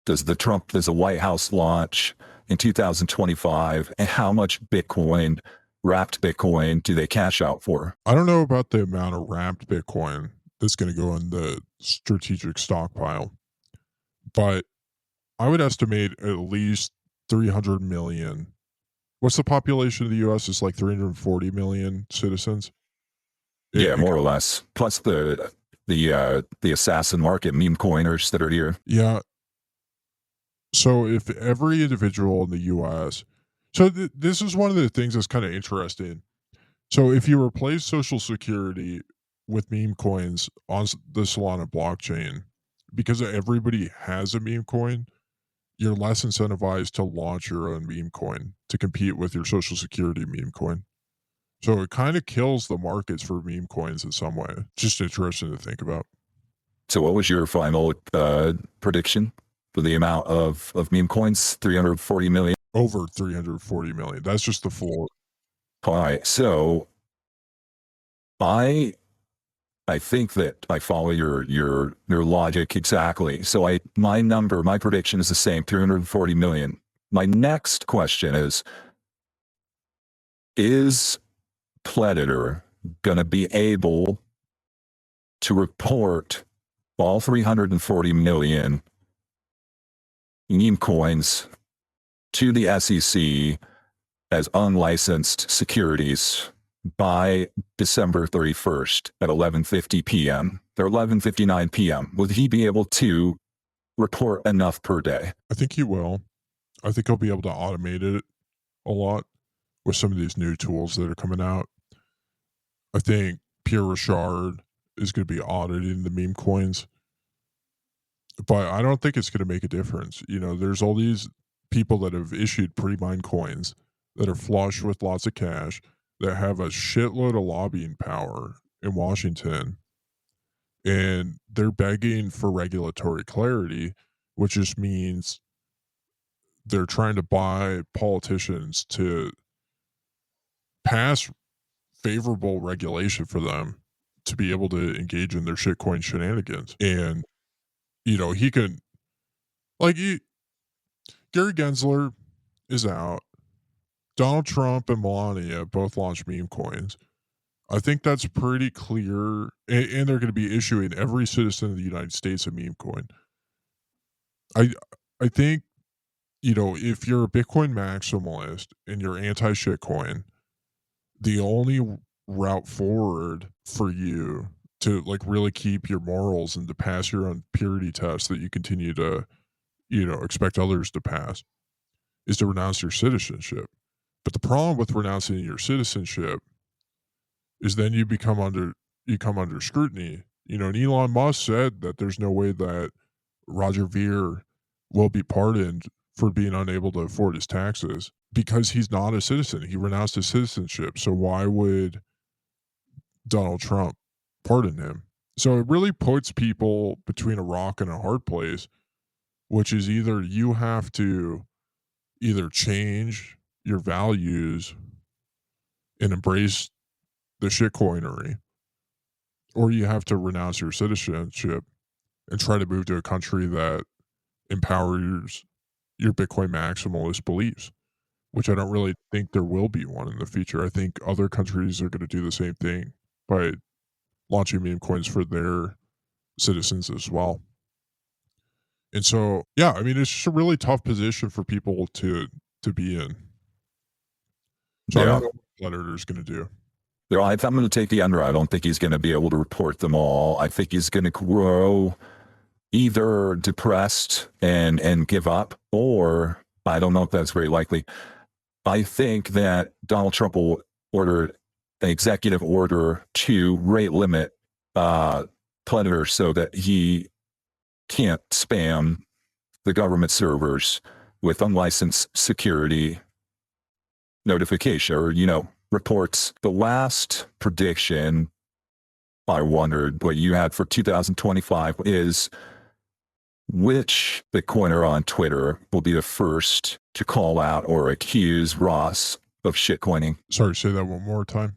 C: does the White House launch in 2025, and how much Bitcoin, wrapped Bitcoin, do they cash out for?
D: I don't know about the amount of wrapped Bitcoin that's going to go in the strategic stockpile, but I would estimate at least 300 million. What's the population of the U.S.? It's like 340 million citizens.
C: Yeah, more or less. Plus the assassin market meme coiners that are here.
D: Yeah. So if every individual in the U.S. So this is one of the things that's kind of interesting. So if you replace Social Security with meme coins on the Solana blockchain, because everybody has a meme coin, you're less incentivized to launch your own meme coin to compete with your Social Security meme coin. So it kind of kills the markets for meme coins in some way. Just interesting to think about.
C: So what was your final prediction for the amount of meme coins? 340 million?
D: Over 340 million. That's just the floor.
C: All right. So I think that I follow your logic exactly. So my prediction is the same, 340 million. My next question is Predator going to be able to report all 340 million meme coins to the SEC as unlicensed securities by December 31st at 11:50 p.m. or 11:59 p.m. Would he be able to report enough per day?
D: I think he will. I think he'll be able to automate it a lot with some of these new tools that are coming out. I think Pierre Richard is going to be auditing the meme coins, but I don't think it's going to make a difference. There's all these people that have issued pre-mined coins that are flush with lots of cash, that have a shitload of lobbying power in Washington, And they're begging for regulatory clarity, which just means they're trying to buy politicians to pass favorable regulation for them to be able to engage in their shitcoin shenanigans. And, he can, Gary Gensler is out. Donald Trump and Melania both launched meme coins. I think that's pretty clear. And they're going to be issuing every citizen of the United States a meme coin. I think, if you're a Bitcoin maximalist and you're anti-shitcoin, the only route forward for you to really keep your morals and to pass your own purity test that you continue to, expect others to pass is to renounce your citizenship. But the problem with renouncing your citizenship is then you come under scrutiny. And Elon Musk said that there's no way that Roger Ver will be pardoned for being unable to afford his taxes because he's not a citizen. He renounced his citizenship. So why would Donald Trump pardon him? So it really puts people between a rock and a hard place, which is either you have to either change your values and embrace the shitcoinery, or you have to renounce your citizenship and try to move to a country that empowers your Bitcoin maximalist beliefs, which I don't really think there will be one in the future. I think other countries are going to do the same thing by launching meme coins for their citizens as well. And so, yeah, I mean, it's just a really tough position for people to be in. So I don't know what Letter's going to do.
C: I'm going to take the under. I don't think he's going to be able to report them all. I think he's going to grow either depressed and give up, or I don't know if that's very likely. I think that Donald Trump will order an executive order to rate limit Predator so that he can't spam the government servers with unlicensed security notification or, reports. The last prediction I wondered what you had for 2025 is which Bitcoiner on Twitter will be the first to call out or accuse Ross of shitcoining.
D: Sorry, say that one more time.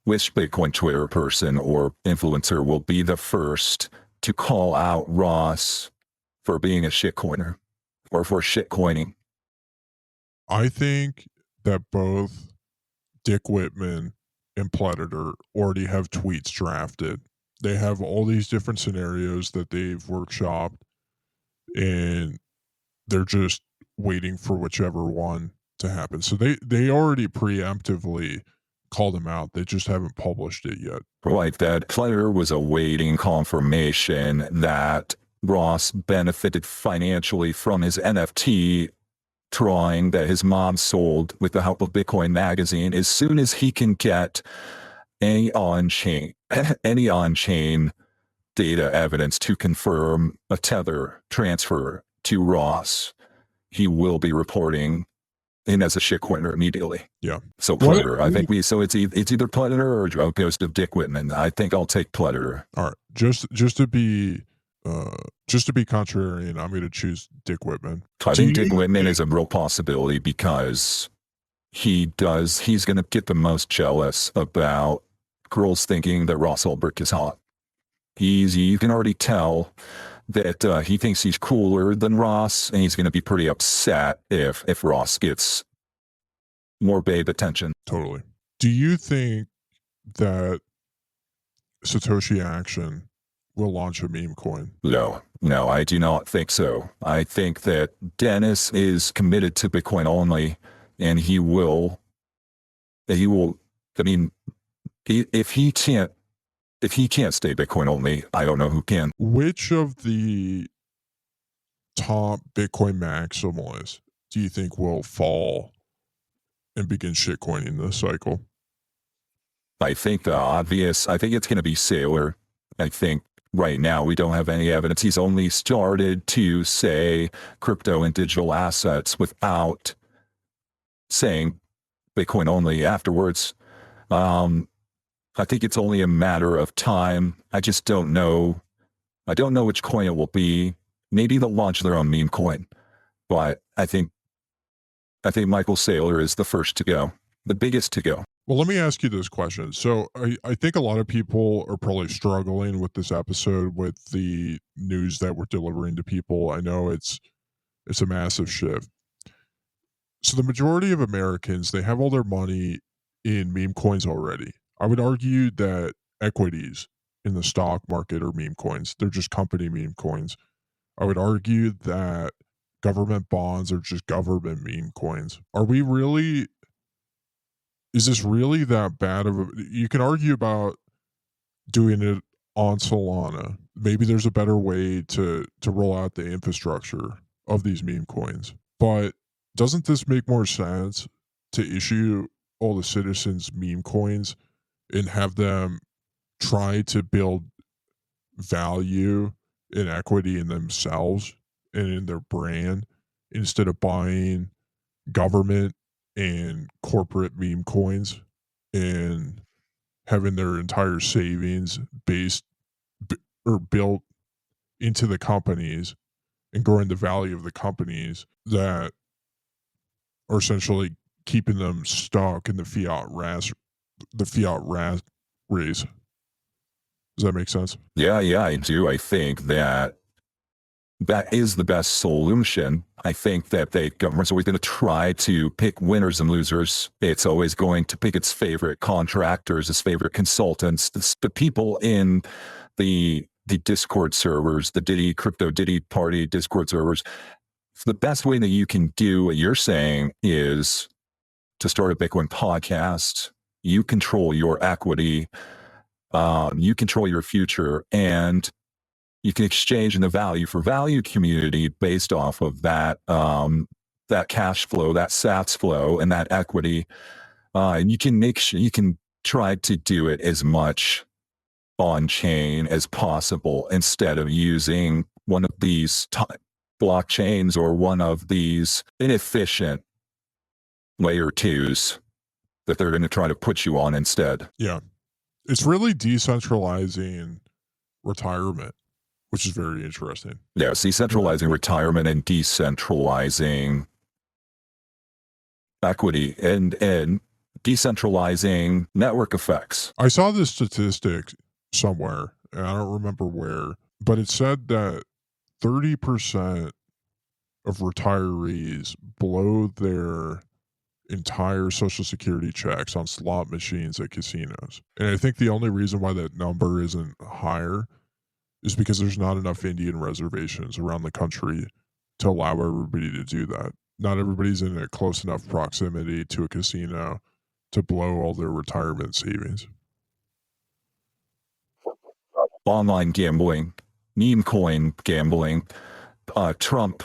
C: Which Bitcoin Twitter person or influencer will be the first to call out Ross for being a shitcoiner or for shitcoining?
D: I think that both Dick Whitman and Predator already have tweets drafted. They have all these different scenarios that they've workshopped, and they're just waiting for whichever one to happen. So they already preemptively called him out. They just haven't published it yet.
C: Right, that Predator was awaiting confirmation that Ross benefited financially from his NFT drawing that his mom sold with the help of Bitcoin Magazine as soon as he can get any on-chain data evidence to confirm a Tether transfer to Ross. He will be reporting him as a shitcoiner immediately.
D: Yeah.
C: So Predator, I think it's either Predator or a ghost of Dick Whitman. I think I'll take Predator.
D: All right. Just to be contrarian, I'm going to choose Dick Whitman.
C: I think Dick Whitman is a real possibility because he's going to get the most jealous about girls thinking that Ross Ulbricht is hot. You can already tell that he thinks he's cooler than Ross, and he's going to be pretty upset if Ross gets more babe attention.
D: Totally. Do you think that Satoshi Action will launch a meme coin?
C: No, I do not think so. I think that Dennis is committed to Bitcoin only, and he will, I mean, if he can't stay Bitcoin only, I don't know who can.
D: Which of the top Bitcoin maximalists do you think will fall and begin shitcoining this cycle?
C: I think it's going to be Saylor. I think right now we don't have any evidence. He's only started to say crypto and digital assets without saying Bitcoin only afterwards. I think it's only a matter of time. I just don't know. I don't know which coin it will be. Maybe they'll launch their own meme coin, but I think Michael Saylor is the first to go, the biggest to go.
D: Well, let me ask you this question. So I think a lot of people are probably struggling with this episode with the news that we're delivering to people. I know it's a massive shift. So the majority of Americans, they have all their money in meme coins already. I would argue that equities in the stock market are meme coins. They're just company meme coins. I would argue that government bonds are just government meme coins. Is this really that bad of a, you can argue about doing it on Solana. Maybe there's a better way to roll out the infrastructure of these meme coins. But doesn't this make more sense to issue all the citizens meme coins and have them try to build value and equity in themselves and in their brand instead of buying government and corporate meme coins and having their entire savings built into the companies and growing the value of the companies that are essentially keeping them stuck in the fiat race. Does that make sense?
C: Yeah, I do. I think that is the best solution. I think that the government's always going to try to pick winners and losers. It's always going to pick its favorite contractors, its favorite consultants, the people in the Discord servers, the Crypto Diddy Party Discord servers. The best way that you can do what you're saying is to start a Bitcoin podcast. You control your equity. You control your future, and you can exchange in the value for value community based off of that that cash flow, that sats flow, and that equity. And you can you can try to do it as much on chain as possible instead of using one of these blockchains or one of these inefficient layer twos that they're going to try to put you on instead.
D: Yeah. It's really decentralizing retirement, which is very interesting.
C: Yeah, decentralizing retirement and decentralizing equity and decentralizing network effects.
D: I saw this statistic somewhere, and I don't remember where, but it said that 30% of retirees blow their entire social security checks on slot machines at casinos. And I think the only reason why that number isn't higher is because there's not enough Indian reservations around the country to allow everybody to do that. Not everybody's in a close enough proximity to a casino to blow all their retirement savings.
C: Online gambling, meme coin gambling, Trump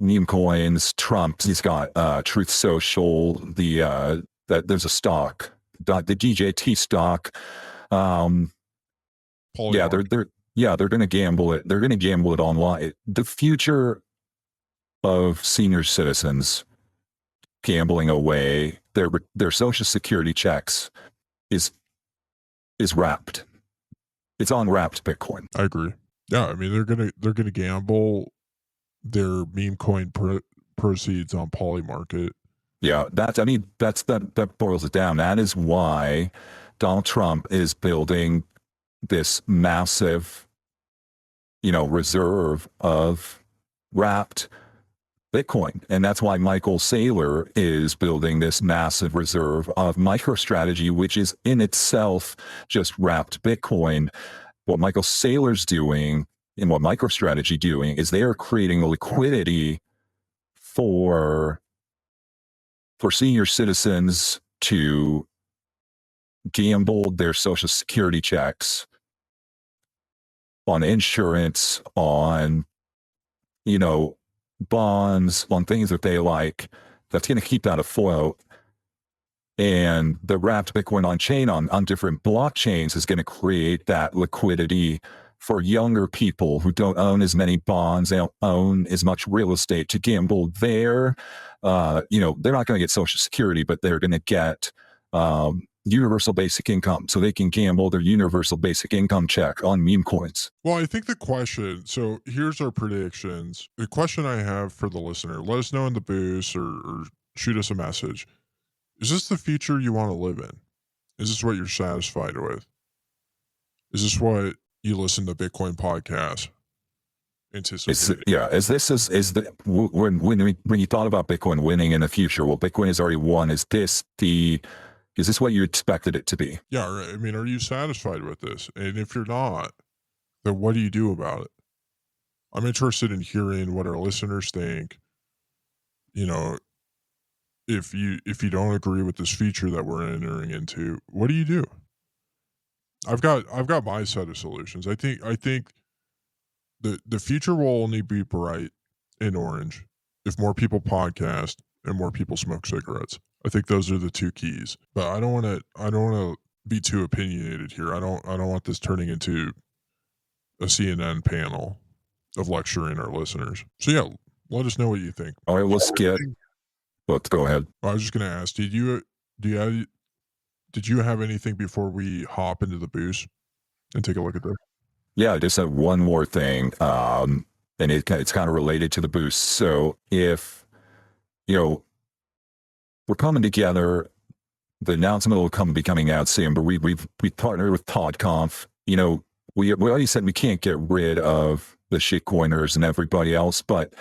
C: meme coins, he's got Truth Social, that there's a stock, the DJT stock. Yeah, they're going to gamble it. They're going to gamble it online. The future of senior citizens gambling away their social security checks is wrapped. It's on wrapped Bitcoin.
D: I agree. Yeah, I mean they're gonna gamble their meme coin proceeds on Polymarket.
C: Yeah, that boils it down. That is why Donald Trump is building this massive, reserve of wrapped Bitcoin. And that's why Michael Saylor is building this massive reserve of MicroStrategy, which is in itself just wrapped Bitcoin. What Michael Saylor's doing and what MicroStrategy doing is they are creating a liquidity for senior citizens to gamble their social security checks on insurance, on, bonds, on things that they like, that's going to keep that afloat. And the wrapped Bitcoin on chain on different blockchains is going to create that liquidity for younger people who don't own as many bonds, they don't own as much real estate to gamble there. They're not going to get Social Security, but they're going to get universal basic income so they can gamble their universal basic income check on meme coins.
D: Well, I think the question, so here's our predictions. The question I have for the listener, let us know in the boost or shoot us a message. Is this the future you want to live in? Is this what you're satisfied with? Is this what you listen to Bitcoin podcast anticipating?
C: When you thought about Bitcoin winning in the future, well, Bitcoin has already won. Is this what you expected it to be?
D: Yeah, right. I mean, are you satisfied with this? And if you're not, then what do you do about it? I'm interested in hearing what our listeners think. You know, if you don't agree with this feature that we're entering into, what do you do? I've got my set of solutions. I think the future will only be bright and orange if more people podcast and more people smoke cigarettes. I think those are the two keys. But I don't want to be too opinionated here. I don't want this turning into a CNN panel of lecturing our listeners. So yeah, let us know what you think.
C: All right, let's go ahead.
D: I was just going to ask, did you have anything before we hop into the boost and take a look at this?
C: Yeah, I just have one more thing, and it's kind of related to the boost. So if, we're coming together, the announcement will be coming out soon, but we partnered with ToddConf. We already said we can't get rid of the shitcoiners and everybody else, but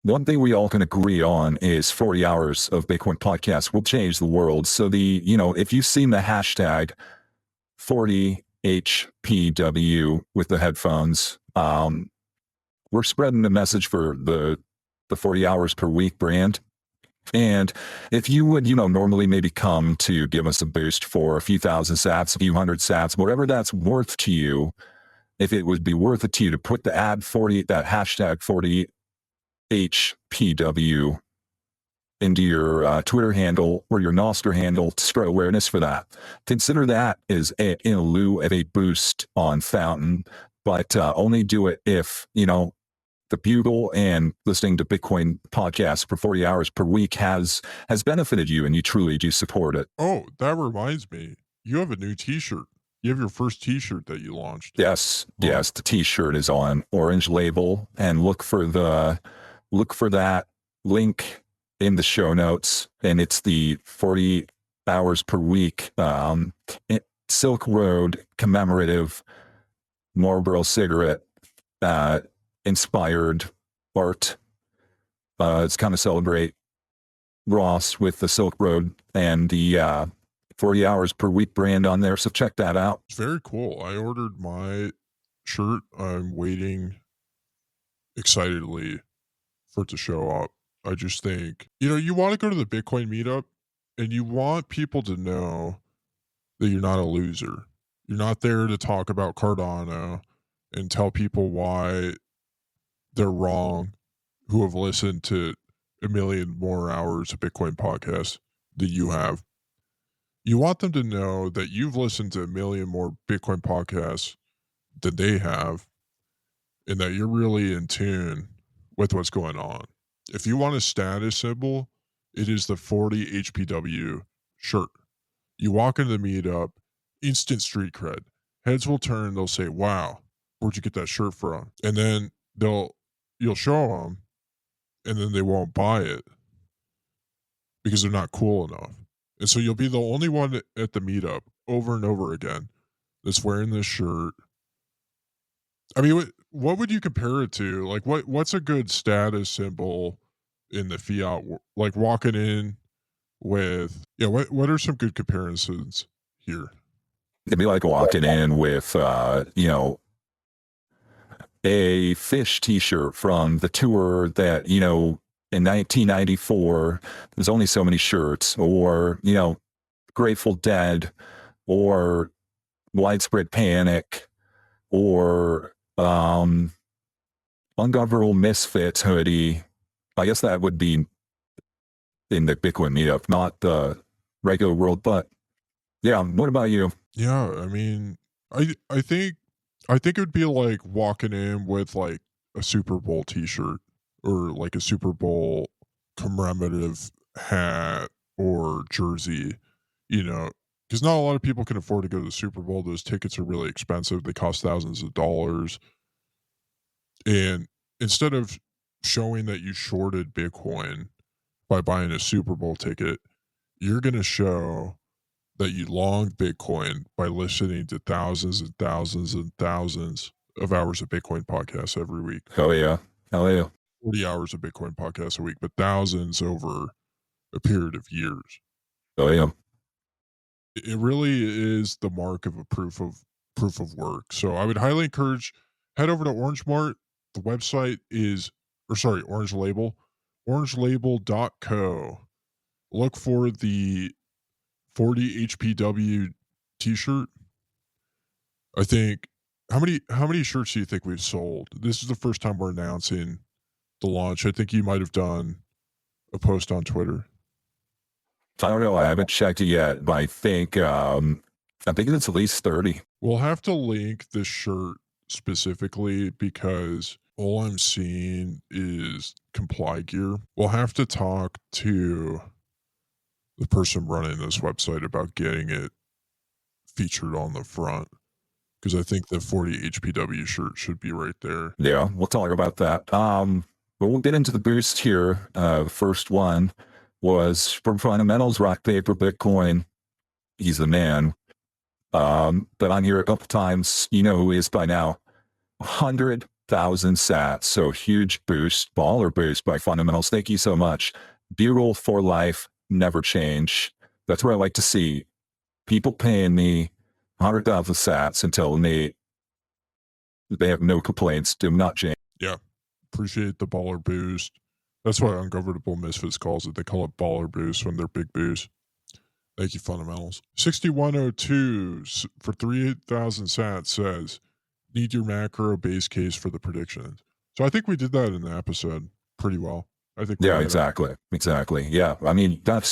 C: one thing we all can agree on is 40 hours of Bitcoin podcast will change the world. So if you've seen the hashtag 40HPW with the headphones, we're spreading the message for the 40 hours per week brand. And if you would, normally maybe come to give us a boost for a few thousand sats, a few hundred sats, whatever that's worth to you, if it would be worth it to you to put the that hashtag 40HPW into your Twitter handle or your Nostr handle to spread awareness for that. Consider that as in lieu of a boost on Fountain, but only do it if, the Bugle and listening to Bitcoin podcasts for 40 hours per week has benefited you and you truly do support it.
D: Oh, that reminds me. You have a new t-shirt. You have your first t-shirt that you launched.
C: Yes. The t-shirt is on Orange Label, and look for that link in the show notes, and it's the 40 hours per week Silk Road commemorative Marlboro cigarette inspired art. It's kind of celebrate Ross with the Silk Road and the 40 hours per week brand on there. So check that out.
D: It's very cool. I ordered my shirt. I'm waiting excitedly for it to show up. I just think, you want to go to the Bitcoin meetup and you want people to know that you're not a loser. You're not there to talk about Cardano and tell people why they're wrong, who have listened to a million more hours of Bitcoin podcasts than you have. You want them to know that you've listened to a million more Bitcoin podcasts than they have, and that you're really in tune with what's going on. If you want a status symbol, it is the 40 HPW shirt. You walk into the meetup, instant street cred. Heads will turn, they'll say, wow, where'd you get that shirt from? And then you'll show them, and then they won't buy it because they're not cool enough. And so you'll be the only one at the meetup over and over again that's wearing this shirt. I mean, what would you compare it to? Like, what's a good status symbol in the fiat? Like walking in with, what are some good comparisons here?
C: It'd be like walking in with, a Fish t-shirt from the tour that, in 1994, there's only so many shirts, or, Grateful Dead, or Widespread Panic, or Ungovernable Misfits hoodie. I guess that would be in the Bitcoin meetup, not the regular world, but yeah, what about you?
D: Yeah, I mean, I think it would be like walking in with like a Super Bowl t-shirt or like a Super Bowl commemorative hat or jersey. because not a lot of people can afford to go to the Super Bowl. Those tickets are really expensive. They cost thousands of dollars. And instead of showing that you shorted Bitcoin by buying a Super Bowl ticket, you're going to show that you longed Bitcoin by listening to thousands and thousands and thousands of hours of Bitcoin podcasts every week.
C: Hell yeah.
D: 40 hours of Bitcoin podcasts a week, but thousands over a period of years.
C: Hell yeah.
D: It really is the mark of a proof of work. So I would highly encourage, head over to Orange Mart. The website is, Orange Label, orangelabel.co. Look for the 40 HPW t-shirt. I think, how many shirts do you think we've sold? This is the first time we're announcing the launch. I think you might have done a post on Twitter.
C: I don't know. I haven't checked it yet, but I think it's at least 30.
D: We'll have to link this shirt specifically because all I'm seeing is comply gear. We'll have to talk to the person running this website about getting it featured on the front, because I think the 40 HPW shirt should be right there.
C: Yeah, we'll talk about that. But we'll get into the boost here. The first one was from Fundamentals, Rock Paper Bitcoin. He's the man. But on here a couple times, you know who he is by now. 100,000 sats. So huge boost, baller boost by Fundamentals. Thank you so much. Bugle for life, never change. That's what I like to see. People paying me 100,000 sats and telling me they have no complaints, do not change.
D: Yeah. Appreciate the baller boost. That's why Ungovernable Misfits calls it. They call it baller boost when they're big boost. Thank you, Fundamentals. 6102 for 3,000 sats says, need your macro base case for the predictions. So I think we did that in the episode pretty well. I think.
C: Yeah, exactly. Yeah. I mean, I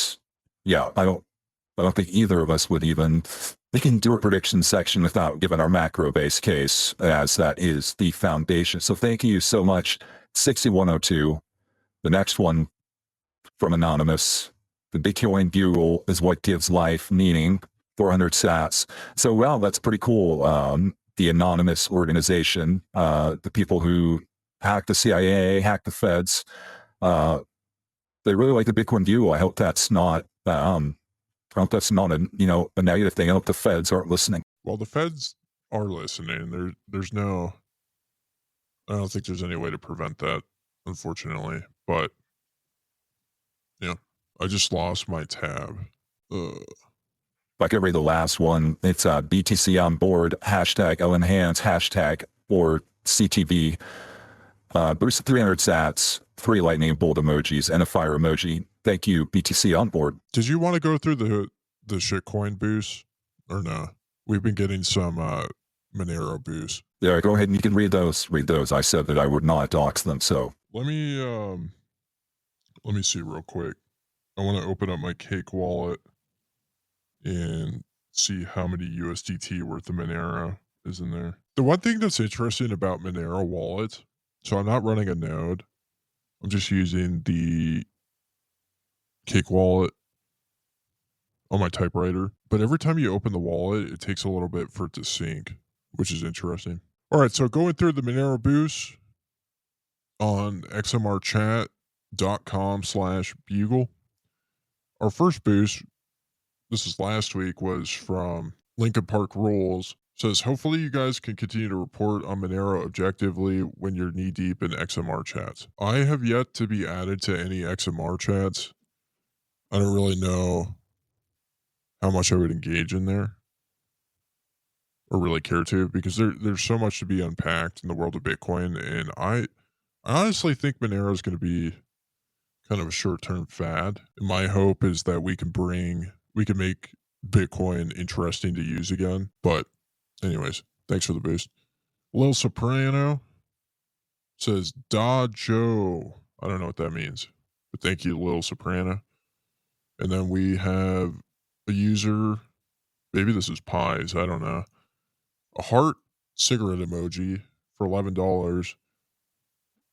C: don't think either of us would even, we can do a prediction section without giving our macro base case, as that is the foundation. So thank you so much. 6102. The next one from Anonymous. The Bitcoin Bugle is what gives life meaning. 400 sats. So, well, that's pretty cool. The Anonymous organization, the people who hack the CIA, hack the feds, they really like the Bitcoin Bugle. I hope that's not, a negative thing. I hope the feds aren't listening.
D: Well, the feds are listening. There's no, I don't think there's any way to prevent that, unfortunately. But yeah, I just lost my tab.
C: If I could read the last one, it's BTC on board, hashtag Enhance, hashtag or CTV. Boost 300 sats, 3 lightning bolt emojis, and a fire emoji. Thank you, BTC on board.
D: Did you want to go through the shitcoin boost or no? We've been getting some Monero boost.
C: Yeah, go ahead and you can read those. I said that I would not dox them, so.
D: Let me see real quick. I want to open up my Cake wallet and see how many USDT worth of Monero is in there. The one thing that's interesting about Monero wallet, so I'm not running a node. I'm just using the Cake wallet on my typewriter. But every time you open the wallet, it takes a little bit for it to sync, which is interesting. All right, so going through the Monero boost on xmrchat.com/bugle. Our first boost, this is last week, was from Lincoln Park Rules. Says, hopefully you guys can continue to report on Monero objectively when you're knee deep in XMR chats. I have yet to be added to any XMR chats. I don't really know how much I would engage in there or really care to, because there's so much to be unpacked in the world of Bitcoin. And I honestly think Monero is going to be kind of a short-term fad. And my hope is that we can make Bitcoin interesting to use again. But anyways, thanks for the boost. Lil Soprano says, Da Joe. I don't know what that means, but thank you, Lil Soprano. And then we have a user, maybe this is Pies, I don't know, a heart cigarette emoji for $11.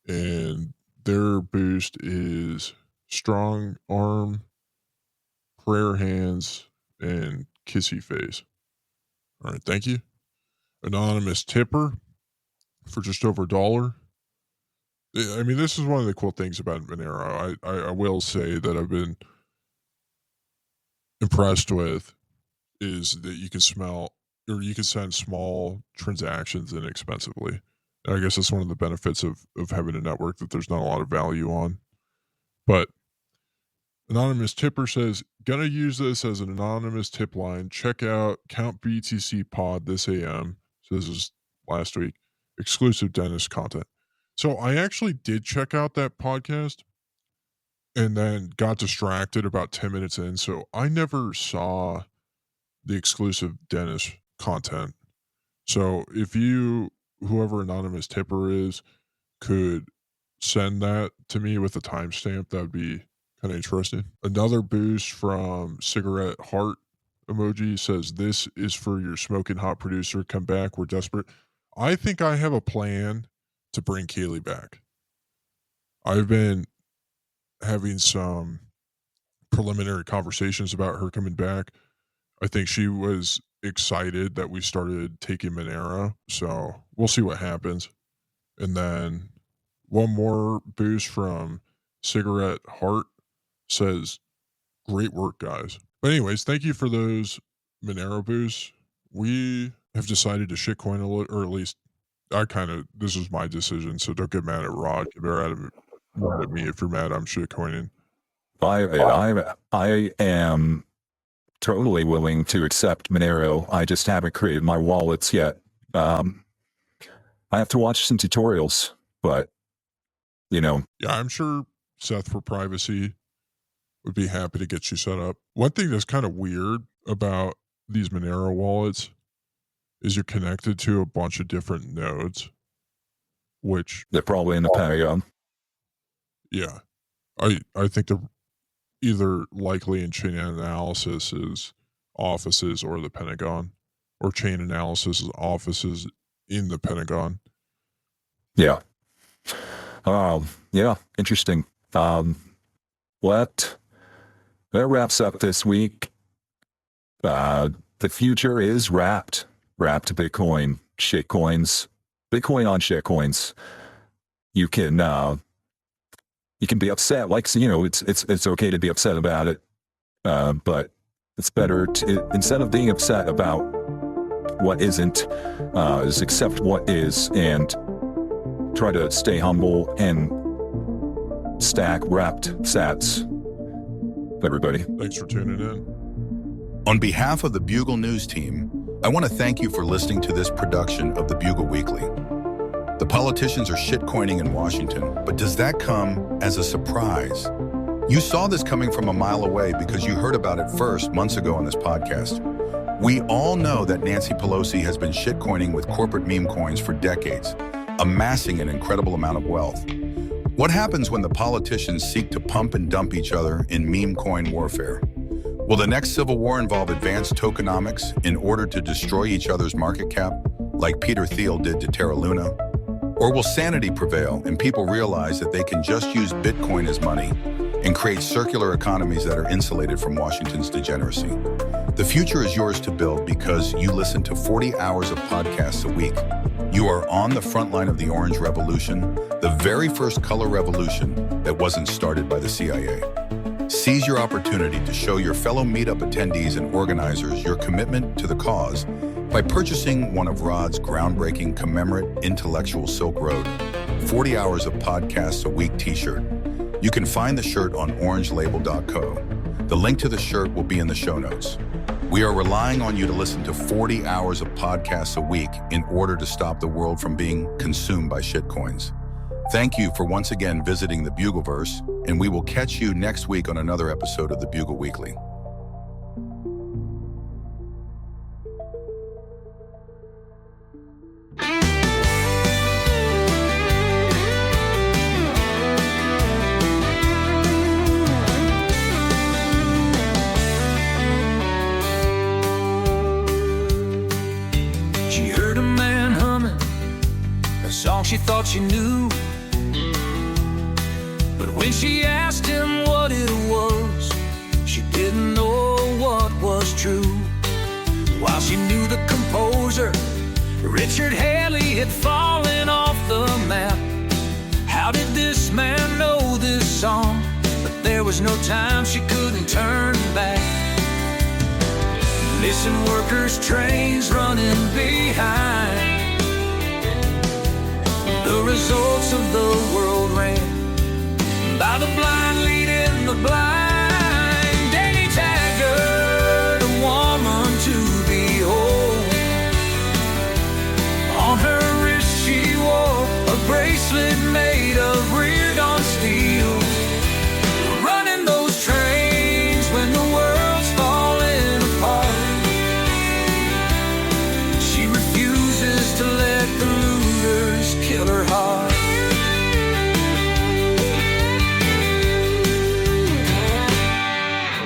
D: And their boost is strong arm, prayer hands, and kissy face. All right, thank you. Anonymous tipper for just over $1. I mean, this is one of the cool things about Monero. I will say that I've been impressed with is that you can send small transactions inexpensively. And I guess that's one of the benefits of having a network that there's not a lot of value on. But Anonymous Tipper says, gonna use this as an anonymous tip line. Check out Count BTC Pod this AM. So this is last week. Exclusive Dennis content. So I actually did check out that podcast and then got distracted about 10 minutes in. So I never saw the exclusive Dennis content. So if whoever Anonymous Tipper is, could send that to me with a timestamp, that would be kind of interesting. Another boost from Cigarette Heart emoji says, this is for your smoking hot producer. Come back. We're desperate. I think I have a plan to bring Kaylee back. I've been having some preliminary conversations about her coming back. I think she was excited that we started taking Monero, so we'll see what happens. And then one more boost from Cigarette Heart says, great work, guys. But anyways, thank you for those Monero boosts. We have decided to shitcoin a little, or at least this was my decision, so don't get mad at Rod. Get mad at me if you're mad I'm shitcoining.
C: I am totally willing to accept Monero. I just haven't created my wallets yet. I have to watch some tutorials, but
D: Yeah, I'm sure Seth for privacy would be happy to get you set up. One thing that's kind of weird about these Monero wallets is you're connected to a bunch of different nodes, which
C: they're probably in the Pentagon.
D: Yeah. I think they're either likely in chain analysis offices or the Pentagon, or chain analysis offices in the Pentagon.
C: Yeah. Yeah, interesting. That wraps up this week. The future is wrapped Bitcoin, shitcoins, Bitcoin on shitcoins. You can be upset, it's okay to be upset about it, but it's better to, instead of being upset about what isn't, is accept what is and try to stay humble and stack wrapped sats. Everybody,
D: thanks for tuning in.
B: On behalf of the Bugle News team, I want to thank you for listening to this production of the Bugle Weekly. The politicians are shitcoining in Washington, but does that come as a surprise? You saw this coming from a mile away because you heard about it first months ago on this podcast. We all know that Nancy Pelosi has been shitcoining with corporate meme coins for decades, amassing an incredible amount of wealth. What happens when the politicians seek to pump and dump each other in meme coin warfare? Will the next civil war involve advanced tokenomics in order to destroy each other's market cap, like Peter Thiel did to Terra Luna? Or will sanity prevail and people realize that they can just use Bitcoin as money and create circular economies that are insulated from Washington's degeneracy? The future is yours to build because you listen to 40 hours of podcasts a week. You are on the front line of the Orange Revolution, the very first color revolution that wasn't started by the CIA. Seize your opportunity to show your fellow meetup attendees and organizers your commitment to the cause by purchasing one of Rod's groundbreaking commemorate Intellectual Silk Road 40 Hours of Podcasts a Week t-shirt. You can find the shirt on orangelabel.co. The link to the shirt will be in the show notes. We are relying on you to listen to 40 hours of podcasts a week in order to stop the world from being consumed by shitcoins. Thank you for once again visiting the Bugleverse, and we will catch you next week on another episode of the Bugle Weekly.
I: She heard a man humming a song she thought she knew. But when she asked him what it was, she didn't know what was true. While she knew the composer, Richard Haley, had fallen off the map. How did this man know this song? But there was no time, she couldn't turn back. Listen, workers, trains running behind. The results of the world ran by the blind leading the blind. Danny Taggart, a woman to behold. On her wrist she wore a bracelet made of rear-gone steel. Running those trains when the world's falling apart. She refuses to let the looters kill her heart.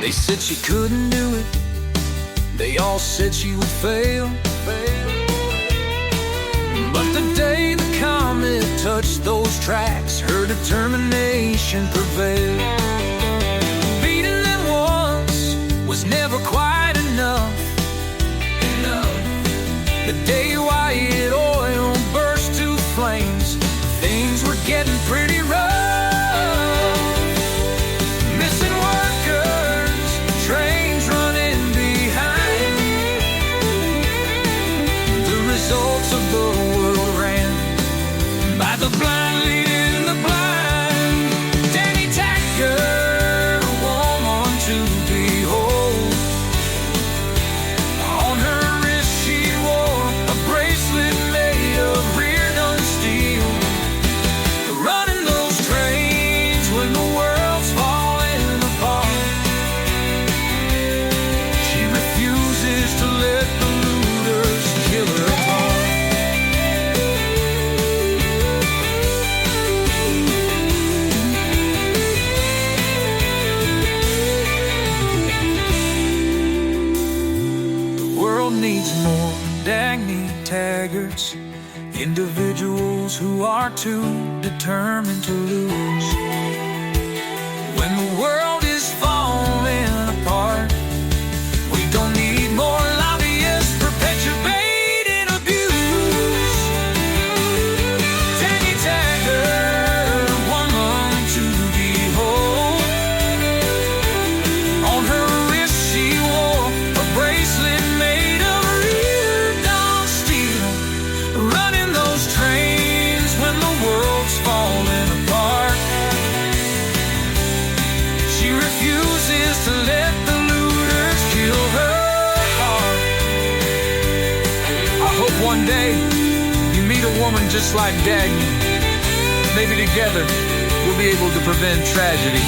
I: They said she couldn't do it. They all said she would fail. But the day the comet touched those tracks, her determination prevailed. Beating them once was never quite enough. The day Wyatt Oil burst to flames, things were getting pretty rough. Missing workers, trains running behind. The results of the world ran by the blind leading the blind. Danny Taggart, a woman to behold. On her wrist she wore a bracelet made of rear-gun steel. Running those trains when the world's falling apart. She refuses to let the looters kill her heart. The world needs more Dagny Taggarts, individuals who are too determined to lose. When the world is falling apart, we don't need more lobbyists perpetuating abuse. Danny Taggart, woman to behold. On her wrist she wore a bracelet made of rear-gone steel. Running those trains when the world's falling apart. She refuses to let the looters kill her heart. I hope one day you meet a woman just like Dagny. Maybe together we'll be able to prevent tragedy.